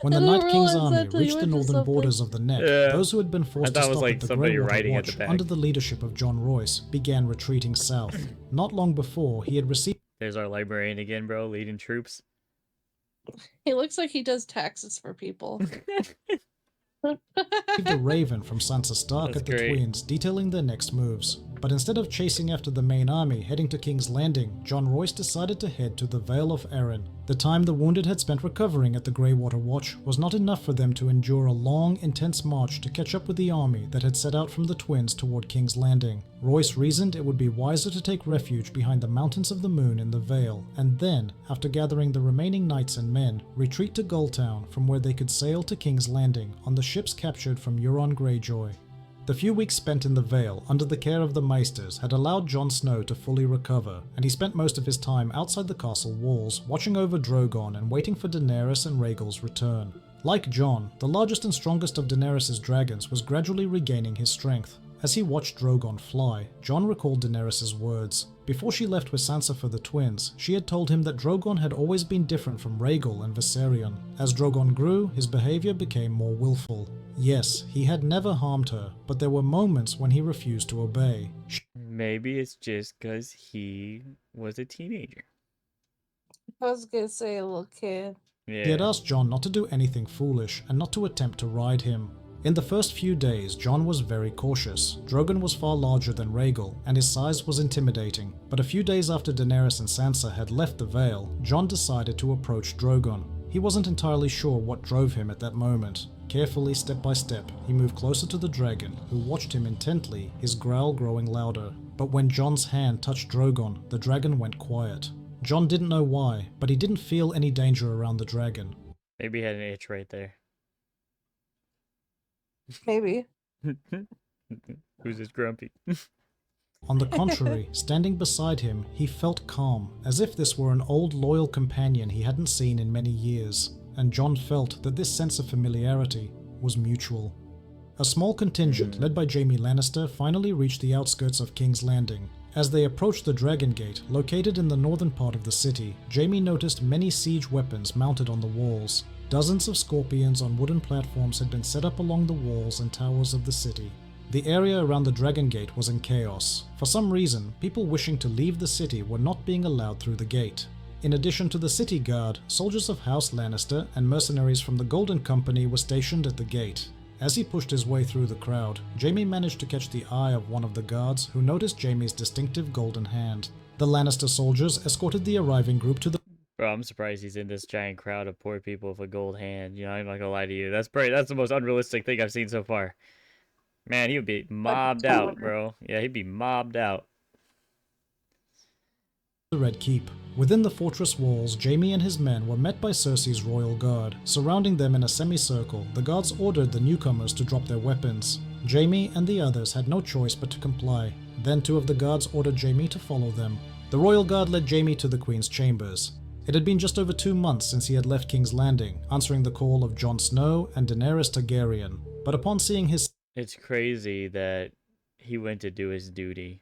When the Night King's army reached the northern borders of the Neck, those who had been forced to stop like at the somebody Grey Water riding at the Watch back. under the leadership of Jon Royce began retreating south. Not long before, he had received There's our librarian again, bro, leading troops. He looks like he does taxes for people. a raven from Sansa Stark That's at the great. Twins, detailing their next moves. But instead of chasing after the main army heading to King's Landing, Jon Royce decided to head to the Vale of Arryn. The time the wounded had spent recovering at the Grey Water Watch was not enough for them to endure a long, intense march to catch up with the army that had set out from the Twins toward King's Landing. Royce reasoned it would be wiser to take refuge behind the Mountains of the Moon in the Vale, and then, after gathering the remaining knights and men, retreat to Gulltown from where they could sail to King's Landing on the ships captured from Euron Greyjoy. The few weeks spent in the Vale under the care of the Maesters had allowed Jon Snow to fully recover, and he spent most of his time outside the castle walls, watching over Drogon and waiting for Daenerys and Rhaegal's return. Like Jon, the largest and strongest of Daenerys' dragons was gradually regaining his strength. As he watched Drogon fly, Jon recalled Daenerys' words. Before she left with Sansa for the twins, she had told him that Drogon had always been different from Rhaegal and Viserion. As Drogon grew, his behavior became more willful. Yes, he had never harmed her, but there were moments when he refused to obey. Maybe it's just because he was a teenager. I was gonna say a little kid. Yeah. He had asked Jon not to do anything foolish and not to attempt to ride him. In the first few days, Jon was very cautious. Drogon was far larger than Rhaegal, and his size was intimidating. But a few days after Daenerys and Sansa had left the Vale, Jon decided to approach Drogon. He wasn't entirely sure what drove him at that moment. Carefully, step by step, he moved closer to the dragon, who watched him intently, his growl growing louder. But when Jon's hand touched Drogon, the dragon went quiet. Jon didn't know why, but he didn't feel any danger around the dragon. Maybe he had an itch right there. Maybe. Who's this grumpy? On the contrary, standing beside him, he felt calm, as if this were an old loyal companion he hadn't seen in many years, and Jon felt that this sense of familiarity was mutual. A small contingent led by Jaime Lannister finally reached the outskirts of King's Landing. As they approached the Dragon Gate, located in the northern part of the city, Jaime noticed many siege weapons mounted on the walls. Dozens of scorpions on wooden platforms had been set up along the walls and towers of the city. The area around the Dragon Gate was in chaos. For some reason, people wishing to leave the city were not being allowed through the gate. In addition to the city guard, soldiers of House Lannister and mercenaries from the Golden Company were stationed at the gate. As he pushed his way through the crowd, Jaime managed to catch the eye of one of the guards, who noticed Jaime's distinctive golden hand. The Lannister soldiers escorted the arriving group to the Bro, I'm surprised he's in this giant crowd of poor people with a gold hand. You know, I'm not gonna lie to you. That's the most unrealistic thing I've seen so far. Man, he would be mobbed out, bro. Yeah, he'd be mobbed out. Red Keep. Within the fortress walls, Jaime and his men were met by Cersei's royal guard. Surrounding them in a semicircle, the guards ordered the newcomers to drop their weapons. Jaime and the others had no choice but to comply. Then two of the guards ordered Jaime to follow them. The royal guard led Jaime to the Queen's chambers. It had been just over 2 months since he had left King's Landing, answering the call of Jon Snow and Daenerys Targaryen. But upon seeing his... It's crazy that he went to do his duty.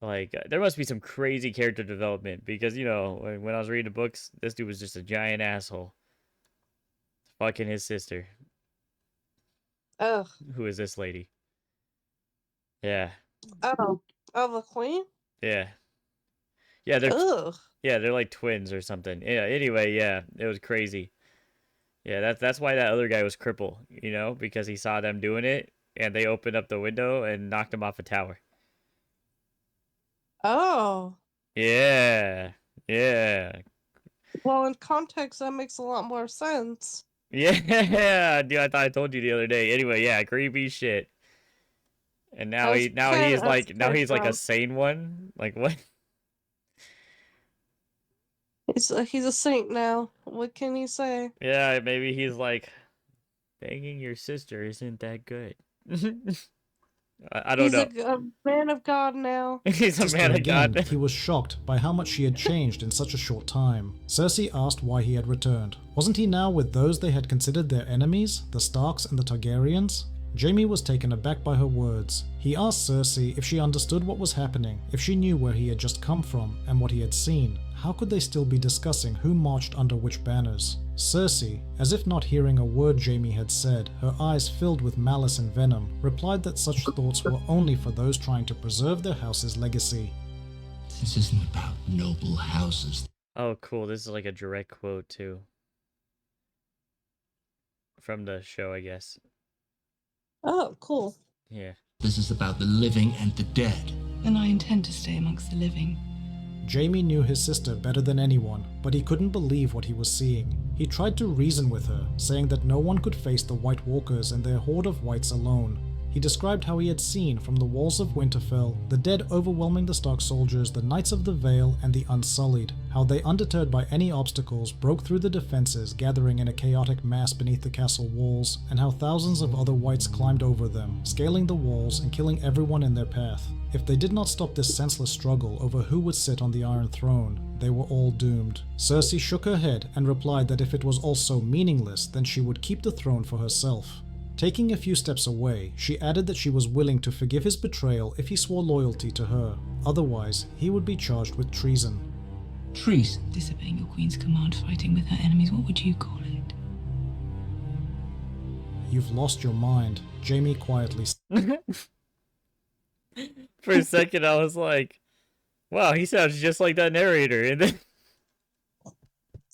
Like, there must be some crazy character development, because, you know, when I was reading the books, this dude was just a giant asshole. Fucking his sister. Ugh. Who is this lady? Yeah. Oh. Oh, the queen? Yeah. Yeah, Ugh. they're like twins or something. Yeah, anyway, yeah, it was crazy. Yeah, that's why that other guy was crippled, you know, because he saw them doing it, and they opened up the window and knocked him off a tower. Oh. Yeah. Yeah. Well, in context, that makes a lot more sense. Yeah, dude, I thought I told you the other day. Anyway, yeah, creepy shit. And now he's like a sane one. Like what? He's a saint now. What can you say? Yeah, maybe he's like, banging your sister isn't that good. I don't know. He's a man of God now. He's a man of God. He was shocked by how much she had changed in such a short time. Cersei asked why he had returned. Wasn't he now with those they had considered their enemies, the Starks and the Targaryens? Jaime was taken aback by her words. He asked Cersei if she understood what was happening, if she knew where he had just come from and what he had seen. How could they still be discussing who marched under which banners? Cersei, as if not hearing a word Jaime had said, her eyes filled with malice and venom, replied that such thoughts were only for those trying to preserve their house's legacy. This isn't about noble houses. Oh, cool. This is like a direct quote, too. From the show, I guess. Oh, cool. Yeah. This is about the living and the dead. And I intend to stay amongst the living. Jaime knew his sister better than anyone, but he couldn't believe what he was seeing. He tried to reason with her, saying that no one could face the White Walkers and their horde of whites alone. He described how he had seen from the walls of Winterfell the dead overwhelming the Stark soldiers, the Knights of the Vale, and the Unsullied, how they, undeterred by any obstacles, broke through the defenses, gathering in a chaotic mass beneath the castle walls, and how thousands of other whites climbed over them, scaling the walls and killing everyone in their path. If they did not stop this senseless struggle over who would sit on the Iron Throne, they were all doomed. Cersei shook her head and replied that if it was all so meaningless, then she would keep the throne for herself. Taking a few steps away, she added that she was willing to forgive his betrayal if he swore loyalty to her. Otherwise, he would be charged with treason. Treason. Disobeying your queen's command, fighting with her enemies, what would you call it? You've lost your mind, Jaime quietly said. For a second, I was like, wow, he sounds just like that narrator.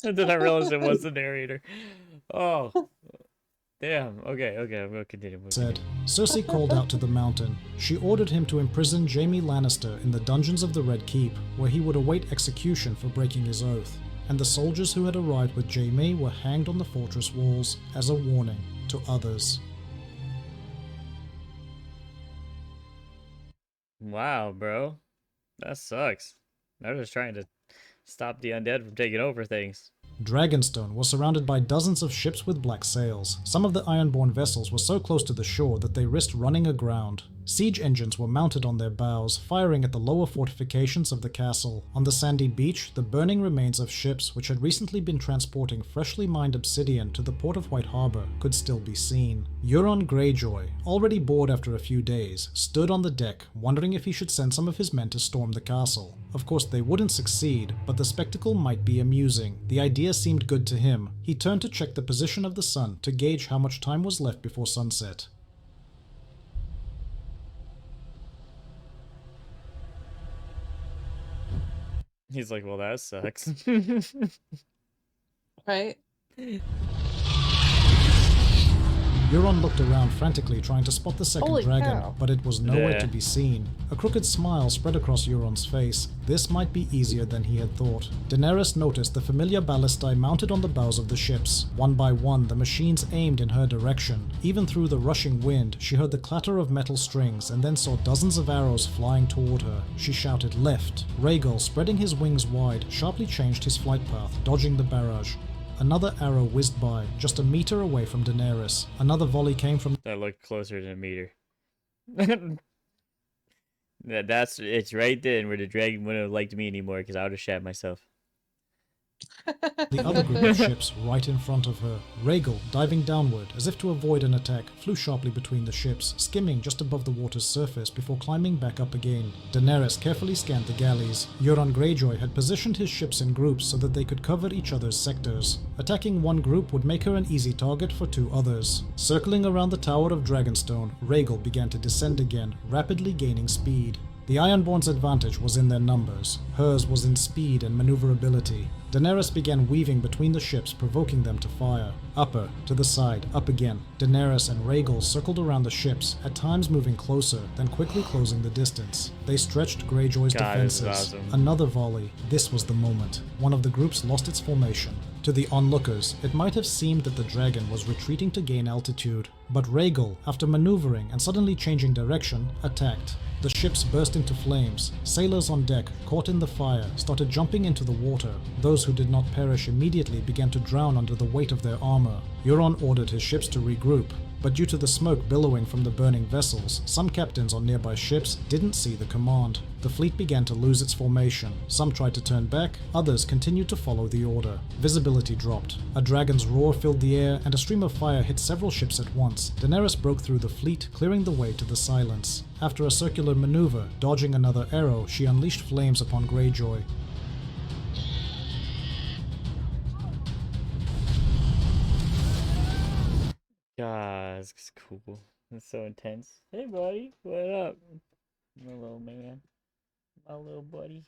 And then I realized it was the narrator. Oh. Damn, okay, I'm gonna continue. Cersei called out to the Mountain. She ordered him to imprison Jaime Lannister in the dungeons of the Red Keep, where he would await execution for breaking his oath. And the soldiers who had arrived with Jaime were hanged on the fortress walls as a warning to others. Wow, bro. That sucks. They're just trying to stop the undead from taking over things. Dragonstone was surrounded by dozens of ships with black sails. Some of the Ironborn vessels were so close to the shore that they risked running aground. Siege engines were mounted on their bows, firing at the lower fortifications of the castle. On the sandy beach, the burning remains of ships which had recently been transporting freshly mined obsidian to the port of White Harbor could still be seen. Euron Greyjoy, already bored after a few days, stood on the deck, wondering if he should send some of his men to storm the castle. Of course, they wouldn't succeed, but the spectacle might be amusing. The idea seemed good to him. He turned to check the position of the sun to gauge how much time was left before sunset. He's like, well, that sucks. Right? Euron looked around frantically trying to spot the second Holy dragon, cow. but it was nowhere Yeah. to be seen. A crooked smile spread across Euron's face. This might be easier than he had thought. Daenerys noticed the familiar ballistae mounted on the bows of the ships. One by one, the machines aimed in her direction. Even through the rushing wind, she heard the clatter of metal strings and then saw dozens of arrows flying toward her. She shouted left. Rhaegal, spreading his wings wide, sharply changed his flight path, dodging the barrage. Another arrow whizzed by, just a meter away from Daenerys. Another volley came from That looked closer than a meter. It's right then where the dragon wouldn't have liked me anymore because I would have shat myself. the other group of ships right in front of her. Rhaegal, diving downward as if to avoid an attack, flew sharply between the ships, skimming just above the water's surface before climbing back up again. Daenerys carefully scanned the galleys. Euron Greyjoy had positioned his ships in groups so that they could cover each other's sectors. Attacking one group would make her an easy target for two others. Circling around the Tower of Dragonstone, Rhaegal began to descend again, rapidly gaining speed. The Ironborn's advantage was in their numbers. Hers was in speed and maneuverability. Daenerys began weaving between the ships, provoking them to fire. Upper, to the side, up again. Daenerys and Rhaegal circled around the ships, at times moving closer, then quickly closing the distance. They stretched Greyjoy's God, this is defenses. awesome. Another volley. This was the moment. One of the groups lost its formation. To the onlookers, it might have seemed that the dragon was retreating to gain altitude. But Rhaegal, after maneuvering and suddenly changing direction, attacked. The ships burst into flames. Sailors on deck, caught in the fire, started jumping into the water. Those who did not perish immediately began to drown under the weight of their armor. Euron ordered his ships to regroup, but due to the smoke billowing from the burning vessels, some captains on nearby ships didn't see the command. The fleet began to lose its formation. Some tried to turn back, others continued to follow the order. Visibility dropped. A dragon's roar filled the air, and a stream of fire hit several ships at once. Daenerys broke through the fleet, clearing the way to the Silence. After a circular maneuver, dodging another arrow, she unleashed flames upon Greyjoy. God, it's cool. It's so intense. Hey, buddy, what up? My little man. My little buddy.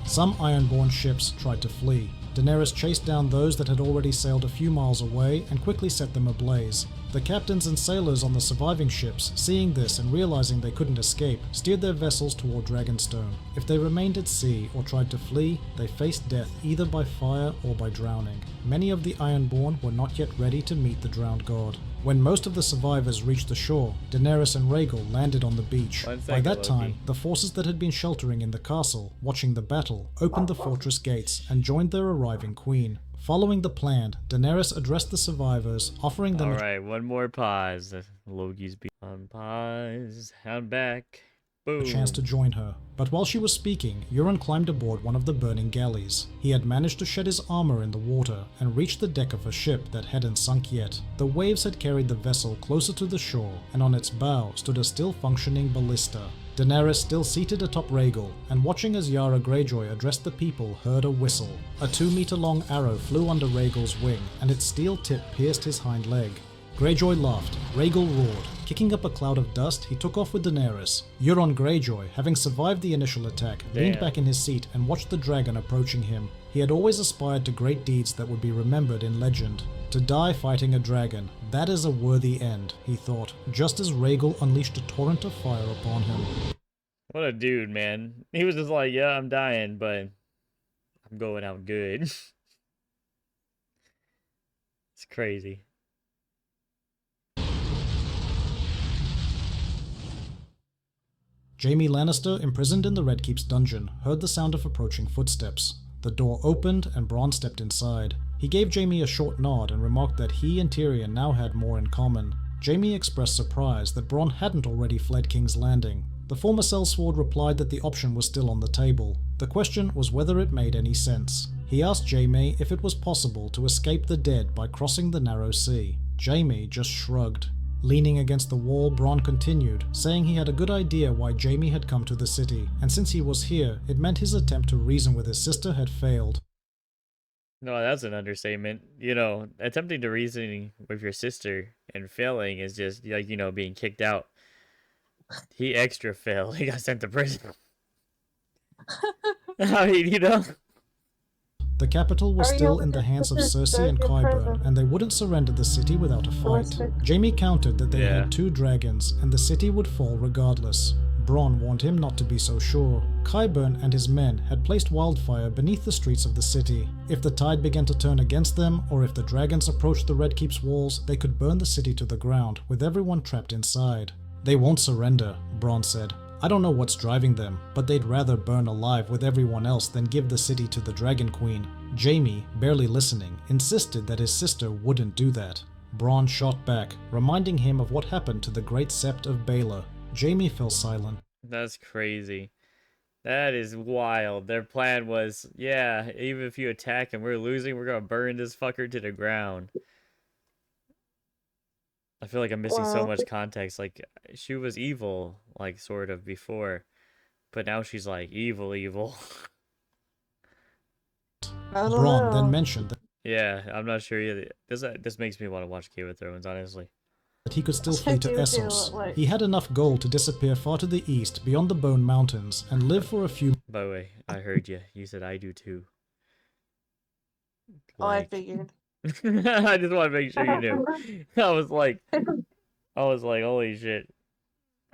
Some Ironborn ships tried to flee. Daenerys chased down those that had already sailed a few miles away and quickly set them ablaze. The captains and sailors on the surviving ships, seeing this and realizing they couldn't escape, steered their vessels toward Dragonstone. If they remained at sea or tried to flee, they faced death either by fire or by drowning. Many of the Ironborn were not yet ready to meet the drowned god. When most of the survivors reached the shore, Daenerys and Rhaegal landed on the beach. One By second, that Loki. time, the forces that had been sheltering in the castle, watching the battle, opened the fortress gates and joined their arriving queen. Following the plan, Daenerys addressed the survivors, offering them Alright, one more pause. Loki's be on pause. I'm back. Boom. a chance to join her. But while she was speaking, Euron climbed aboard one of the burning galleys. He had managed to shed his armor in the water and reached the deck of a ship that hadn't sunk yet. The waves had carried the vessel closer to the shore, and on its bow stood a still functioning ballista. Daenerys, still seated atop Rhaegal, and watching as Yara Greyjoy addressed the people, heard a whistle. A 2-meter-long arrow flew under Rhaegal's wing, and its steel tip pierced his hind leg. Greyjoy laughed. Rhaegal roared. Kicking up a cloud of dust, he took off with Daenerys. Euron Greyjoy, having survived the initial attack, leaned Damn. back in his seat and watched the dragon approaching him. He had always aspired to great deeds that would be remembered in legend. To die fighting a dragon, that is a worthy end, he thought, just as Rhaegal unleashed a torrent of fire upon him. What a dude, man. He was just like, yeah, I'm dying, but I'm going out good. It's crazy. Jaime Lannister, imprisoned in the Red Keep's dungeon, heard the sound of approaching footsteps. The door opened and Bronn stepped inside. He gave Jaime a short nod and remarked that he and Tyrion now had more in common. Jaime expressed surprise that Bronn hadn't already fled King's Landing. The former sellsword replied that the option was still on the table. The question was whether it made any sense. He asked Jaime if it was possible to escape the dead by crossing the narrow sea. Jaime just shrugged. Leaning against the wall, Bronn continued, saying he had a good idea why Jaime had come to the city, and since he was here, it meant his attempt to reason with his sister had failed. No, that's an understatement. You know, attempting to reason with your sister and failing is just like, you know, being kicked out. He extra failed. He got sent to prison. I mean, you know. The capital was Are you still able in the to hands of put this Cersei and back in Qyburn, prison? and they wouldn't surrender the city without a fight. Respect. Jaime countered that they Yeah. had 2 dragons, and the city would fall regardless. Bronn warned him not to be so sure. Qyburn and his men had placed wildfire beneath the streets of the city. If the tide began to turn against them, or if the dragons approached the Red Keep's walls, they could burn the city to the ground, with everyone trapped inside. They won't surrender, Bronn said. I don't know what's driving them, but they'd rather burn alive with everyone else than give the city to the Dragon Queen. Jaime, barely listening, insisted that his sister wouldn't do that. Bronn shot back, reminding him of what happened to the great Sept of Baelor. Jaime fell silent. That's crazy. That is wild. Their plan was, yeah, even if you attack and we're losing, we're gonna burn this fucker to the ground. I feel like I'm missing so Wow. much context. Like, she was evil, like, sort of, before. But now she's, like, evil, evil. I don't Bronn know. then mentioned Yeah, I'm not sure either. This makes me want to watch Game of Thrones, honestly. that he could still I flee to do feel Essos. like- He had enough gold to disappear far to the east beyond the Bone Mountains and live for a few By the way, I heard you. You said I do too. Oh, I Like, figured. I just want to make sure you knew. I was like, holy shit.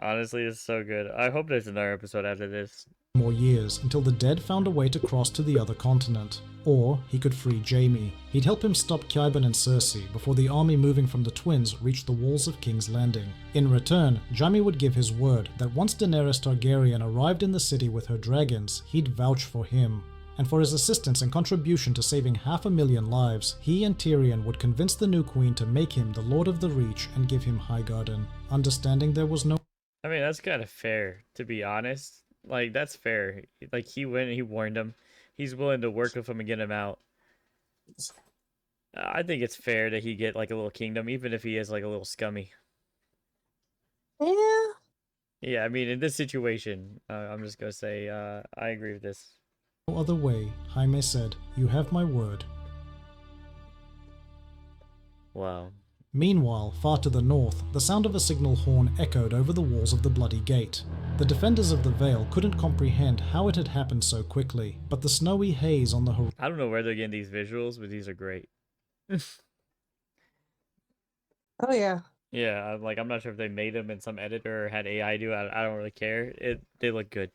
Honestly, it's so good. I hope there's another episode after this. more years until the dead found a way to cross to the other continent. Or he could free Jaime. He'd help him stop Qyburn and Cersei before the army moving from the twins reached the walls of King's Landing. In return, Jaime would give his word that once Daenerys Targaryen arrived in the city with her dragons, he'd vouch for him. And for his assistance and contribution to saving 500,000 lives, he and Tyrion would convince the new queen to make him the Lord of the Reach and give him Highgarden, understanding there was no I mean, that's kind of fair, to be honest. Like, that's fair. Like, he went and he warned him. He's willing to work with him and get him out. I think it's fair that he get, like, a little kingdom, even if he is, like, a little scummy. Yeah. Yeah, I mean, in this situation, I'm just gonna say, I agree with this. other way, Jaime said, "You have my word." Wow. Meanwhile, far to the north, the sound of a signal horn echoed over the walls of the Bloody Gate. The defenders of the Vale couldn't comprehend how it had happened so quickly, but the snowy haze on the horizon I don't know where they're getting these visuals, but these are great. Oh yeah. Yeah, I'm not sure if they made them in some editor or had AI do it. I don't really care. They look good.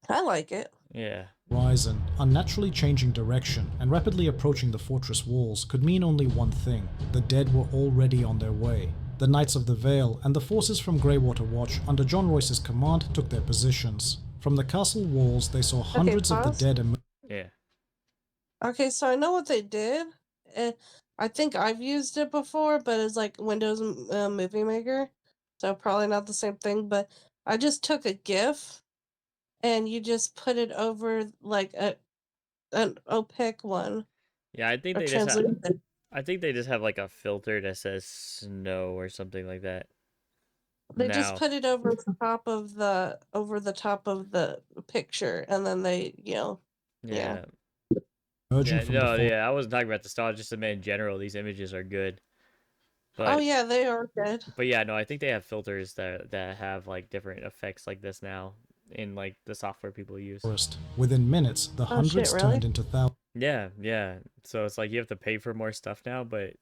I like it. Yeah. horizon, unnaturally changing direction, and rapidly approaching the fortress walls could mean only one thing: the dead were already on their way. The Knights of the Vale and the forces from Greywater Watch under John Royce's command took their positions. From the castle walls they saw hundreds of the pause. dead emerge. Yeah. Okay, so I know what they did. Uh, I think I've used it before, but it's like Windows Movie Maker, so probably not the same thing. But I just took a GIF and you just put it over like an opaque one Yeah, I think or they just have. translucent. I think they just have like a filter that says snow or something like that. They just Now, put it over the top of the picture, and then they, yeah. yeah, emerging yeah, from the no, fortress. yeah. I wasn't talking about the style. Just meant in general, these images are good. Oh But yeah, they are good. yeah, no, I think they have filters that have like different effects like this now in like the software people use. Within minutes, the Oh shit, hundreds really? turned into thousands. Yeah, yeah. So it's like you have to pay for more stuff now, but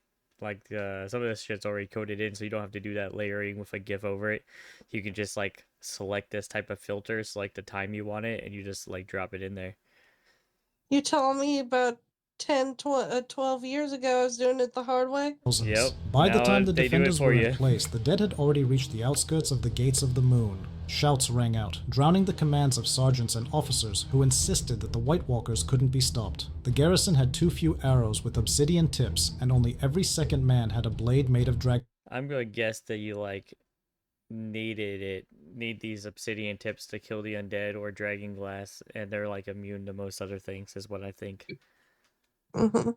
like some of this shit's already coded in, so you don't have to do that layering with a GIF over it. You can just like select this type of filter, select the time you want it, and you just like drop it in there. You told me about 12 years ago I was doing it the hard way. Yep. By the Now time the they do it defenders for were in you. place, the dead had already reached the outskirts of the Gates of the Moon. Shouts rang out, drowning the commands of sergeants and officers who insisted that the White Walkers couldn't be stopped. The garrison had too few arrows with obsidian tips, and only every second man had a blade made of drag. I'm gonna guess that you like need these obsidian tips to kill the undead or dragon glass, and they're like immune to most other things, is what I think. Mm-hmm.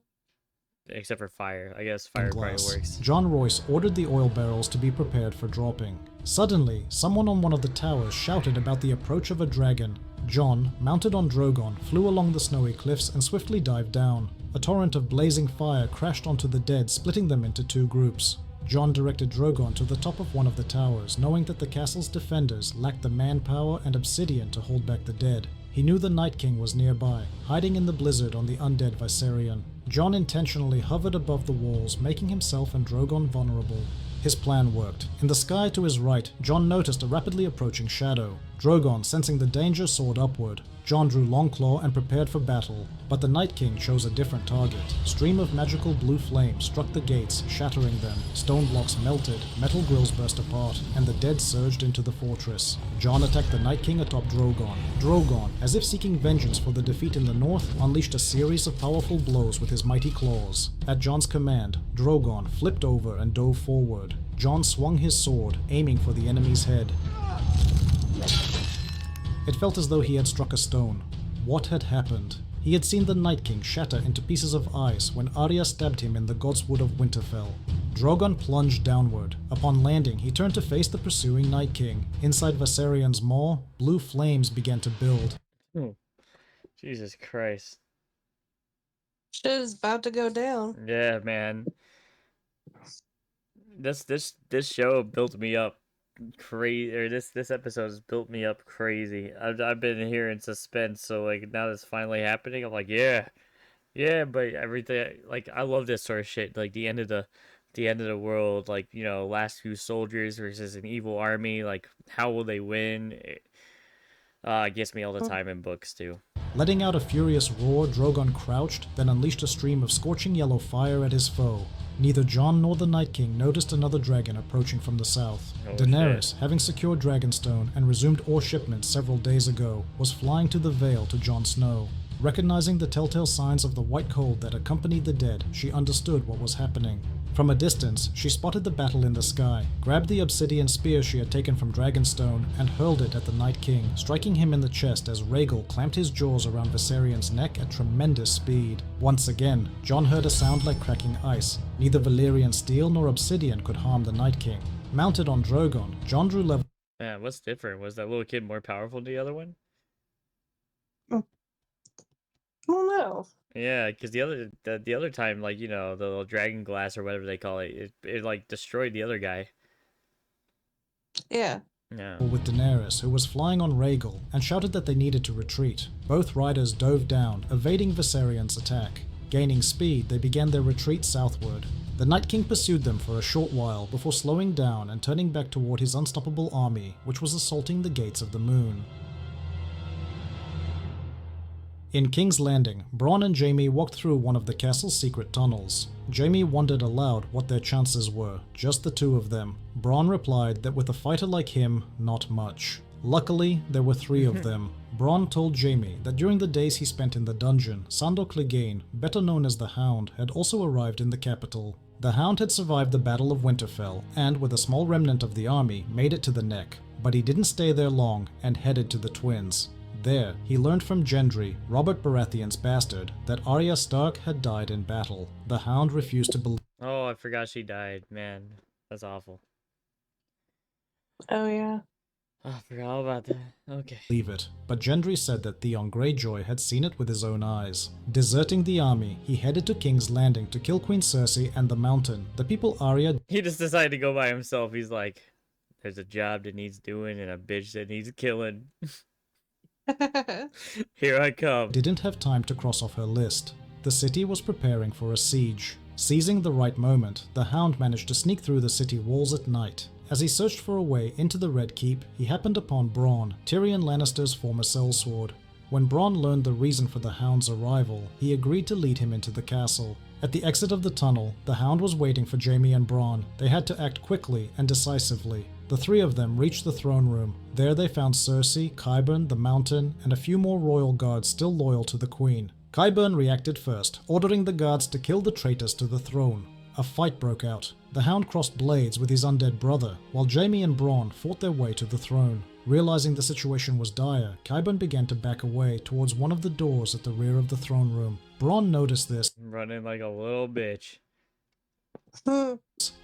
Except for fire. I guess fire probably glass. works. John Royce ordered the oil barrels to be prepared for dropping. Suddenly, someone on one of the towers shouted about the approach of a dragon. John, mounted on Drogon, flew along the snowy cliffs and swiftly dived down. A torrent of blazing fire crashed onto the dead, splitting them into two groups. John directed Drogon to the top of one of the towers, knowing that the castle's defenders lacked the manpower and obsidian to hold back the dead. He knew the Night King was nearby, hiding in the blizzard on the undead Viserion. John intentionally hovered above the walls, making himself and Drogon vulnerable. His plan worked. In the sky to his right, John noticed a rapidly approaching shadow. Drogon, sensing the danger, soared upward. John drew Longclaw and prepared for battle, but the Night King chose a different target. Stream of magical blue flame struck the gates, shattering them. Stone blocks melted, metal grills burst apart, and the dead surged into the fortress. John attacked the Night King atop Drogon. Drogon, as if seeking vengeance for the defeat in the north, unleashed a series of powerful blows with his mighty claws. At Jon's command, Drogon flipped over and dove forward. Jon swung his sword, aiming for the enemy's head. It felt as though he had struck a stone. What had happened? He had seen the Night King shatter into pieces of ice when Arya stabbed him in the Godswood of Winterfell. Drogon plunged downward. Upon landing, he turned to face the pursuing Night King. Inside Viserion's maw, blue flames began to build. Jesus Christ. Shit is about to go down. Yeah, man. This show built me up crazy, or this episode has built me up crazy. I've been here in suspense, so like now that's finally happening. I'm like, yeah, but everything, like, I love this sort of shit. Like the end of the world, like, you know, last few soldiers versus an evil army. Like, how will they win? It gets me all the time in books too. Letting out a furious roar, Drogon crouched, then unleashed a stream of scorching yellow fire at his foe. Neither Jon nor the Night King noticed another dragon approaching from the south. Oh, Daenerys, shit. having secured Dragonstone and resumed ore shipments several days ago, was flying to the Vale to Jon Snow. Recognizing the telltale signs of the white cold that accompanied the dead, she understood what was happening. From a distance, she spotted the battle in the sky, grabbed the obsidian spear she had taken from Dragonstone, and hurled it at the Night King, striking him in the chest as Rhaegal clamped his jaws around Viserion's neck at tremendous speed. Once again, Jon heard a sound like cracking ice. Neither Valyrian steel nor obsidian could harm the Night King. Mounted on Drogon, Jon drew level. Yeah, what's different? Was that little kid more powerful than the other one? I don't know. Yeah, because the other time, like, you know, the little dragon glass or whatever they call it, it like destroyed the other guy. Yeah. Yeah. With Daenerys, who was flying on Rhaegal, and shouted that they needed to retreat. Both riders dove down, evading Viserion's attack. Gaining speed, they began their retreat southward. The Night King pursued them for a short while before slowing down and turning back toward his unstoppable army, which was assaulting the Gates of the Moon. In King's Landing, Bronn and Jaime walked through one of the castle's secret tunnels. Jaime wondered aloud what their chances were, just the two of them. Bronn replied that with a fighter like him, not much. Luckily, there were three of them. Bronn told Jaime that during the days he spent in the dungeon, Sandor Clegane, better known as the Hound, had also arrived in the capital. The Hound had survived the Battle of Winterfell and, with a small remnant of the army, made it to the Neck. But he didn't stay there long and headed to the Twins. There, he learned from Gendry, Robert Baratheon's bastard, that Arya Stark had died in battle. The Hound refused to believe Oh, I forgot she died. Man, that's awful. Oh yeah. Oh, I forgot all about that. Okay. it, but Gendry said that Theon Greyjoy had seen it with his own eyes. Deserting the army, he headed to King's Landing to kill Queen Cersei and the Mountain, the people Arya He just decided to go by himself. He's like, there's a job that needs doing and a bitch that needs killing. Here I come. didn't have time to cross off her list. The city was preparing for a siege. Seizing the right moment, the Hound managed to sneak through the city walls at night. As he searched for a way into the Red Keep, he happened upon Bronn, Tyrion Lannister's former sellsword. When Bronn learned the reason for the Hound's arrival, he agreed to lead him into the castle. At the exit of the tunnel, the Hound was waiting for Jaime and Bronn. They had to act quickly and decisively. The three of them reached the throne room. There they found Cersei, Qyburn, the Mountain, and a few more royal guards still loyal to the Queen. Qyburn reacted first, ordering the guards to kill the traitors to the throne. A fight broke out. The Hound crossed blades with his undead brother, while Jaime and Bronn fought their way to the throne. Realizing the situation was dire, Qyburn began to back away towards one of the doors at the rear of the throne room. Bronn noticed this, Running like a little bitch.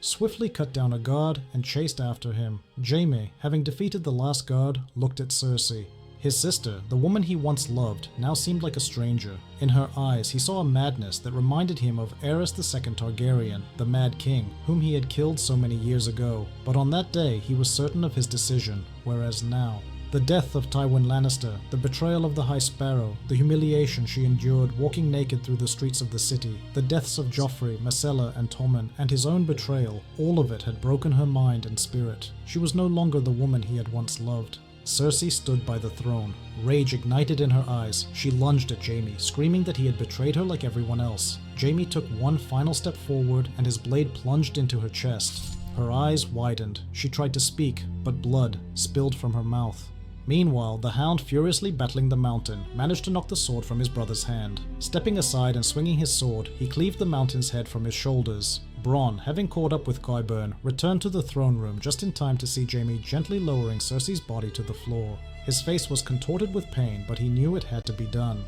swiftly cut down a guard and chased after him. Jaime, having defeated the last guard, looked at Cersei. His sister, the woman he once loved, now seemed like a stranger. In her eyes, he saw a madness that reminded him of Aerys II Targaryen, the Mad King, whom he had killed so many years ago. But on that day, he was certain of his decision, whereas now... The death of Tywin Lannister, the betrayal of the High Sparrow, the humiliation she endured walking naked through the streets of the city, the deaths of Joffrey, Myrcella, and Tommen, and his own betrayal, all of it had broken her mind and spirit. She was no longer the woman he had once loved. Cersei stood by the throne. Rage ignited in her eyes. She lunged at Jaime, screaming that he had betrayed her like everyone else. Jaime took one final step forward, and his blade plunged into her chest. Her eyes widened. She tried to speak, but blood spilled from her mouth. Meanwhile, the Hound, furiously battling the Mountain, managed to knock the sword from his brother's hand. Stepping aside and swinging his sword, he cleaved the Mountain's head from his shoulders. Bronn, having caught up with Qyburn, returned to the throne room just in time to see Jaime gently lowering Cersei's body to the floor. His face was contorted with pain, but he knew it had to be done.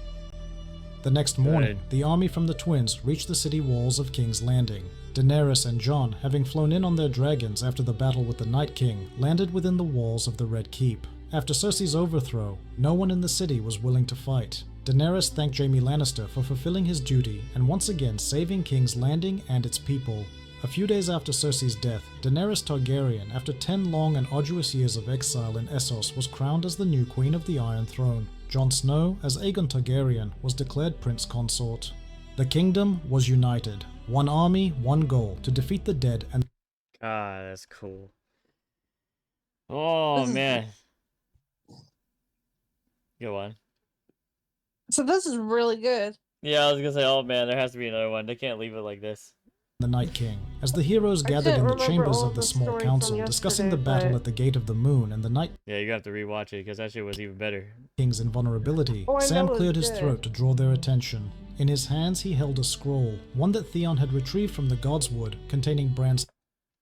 The next morning, the army from the Twins reached the city walls of King's Landing. Daenerys and Jon, having flown in on their dragons after the battle with the Night King, landed within the walls of the Red Keep. After Cersei's overthrow, no one in the city was willing to fight. Daenerys thanked Jaime Lannister for fulfilling his duty and once again saving King's Landing and its people. A few days after Cersei's death, Daenerys Targaryen, after 10 long and arduous years of exile in Essos, was crowned as the new Queen of the Iron Throne. Jon Snow, as Aegon Targaryen, was declared Prince Consort. The kingdom was united. One army, one goal, to defeat the dead and... Ah, that's cool. Oh, man. Go on. So this is really good. Yeah, I was gonna say, oh man, there has to be another one. They can't leave it like this. the Night King. As the heroes gathered in the chambers of the small council, discussing the battle at the Gate of the Moon and the Night Yeah, you have to rewatch it because that shit was even better. King's invulnerability, Oh, I Sam know it's cleared his good. throat to draw their attention. In his hands he held a scroll, one that Theon had retrieved from the God's Wood, containing Bran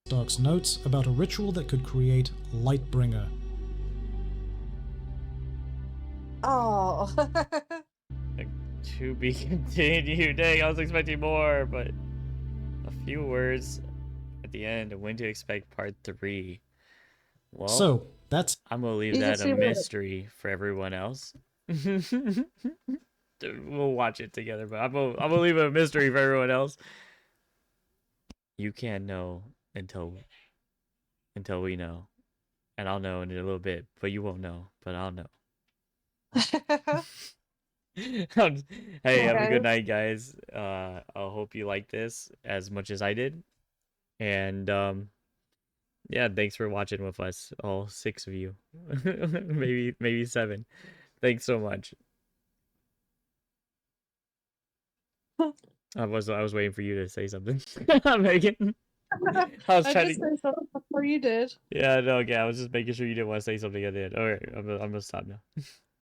Stark's notes about a ritual that could create Lightbringer. Oh. To be continued. Dang, I was expecting more, but a few words at the end of when to expect part 3. Well, So, that's I'm gonna leave You can that see a what- mystery for everyone else. We'll watch it together, but I'm gonna leave it a mystery for everyone else. You can't know until we know, and I'll know in a little bit, but you won't know, but I'll know. Hey, have a Okay. good night, guys. I hope you like this as much as I did, and yeah, thanks for watching with us, all 6 of you, maybe 7. Thanks so much. I was waiting for you to say something, Megan. I was I trying just to. said something before you did. Yeah, no, okay. I was just making sure you didn't want to say something at the end. All right, I'm gonna stop now.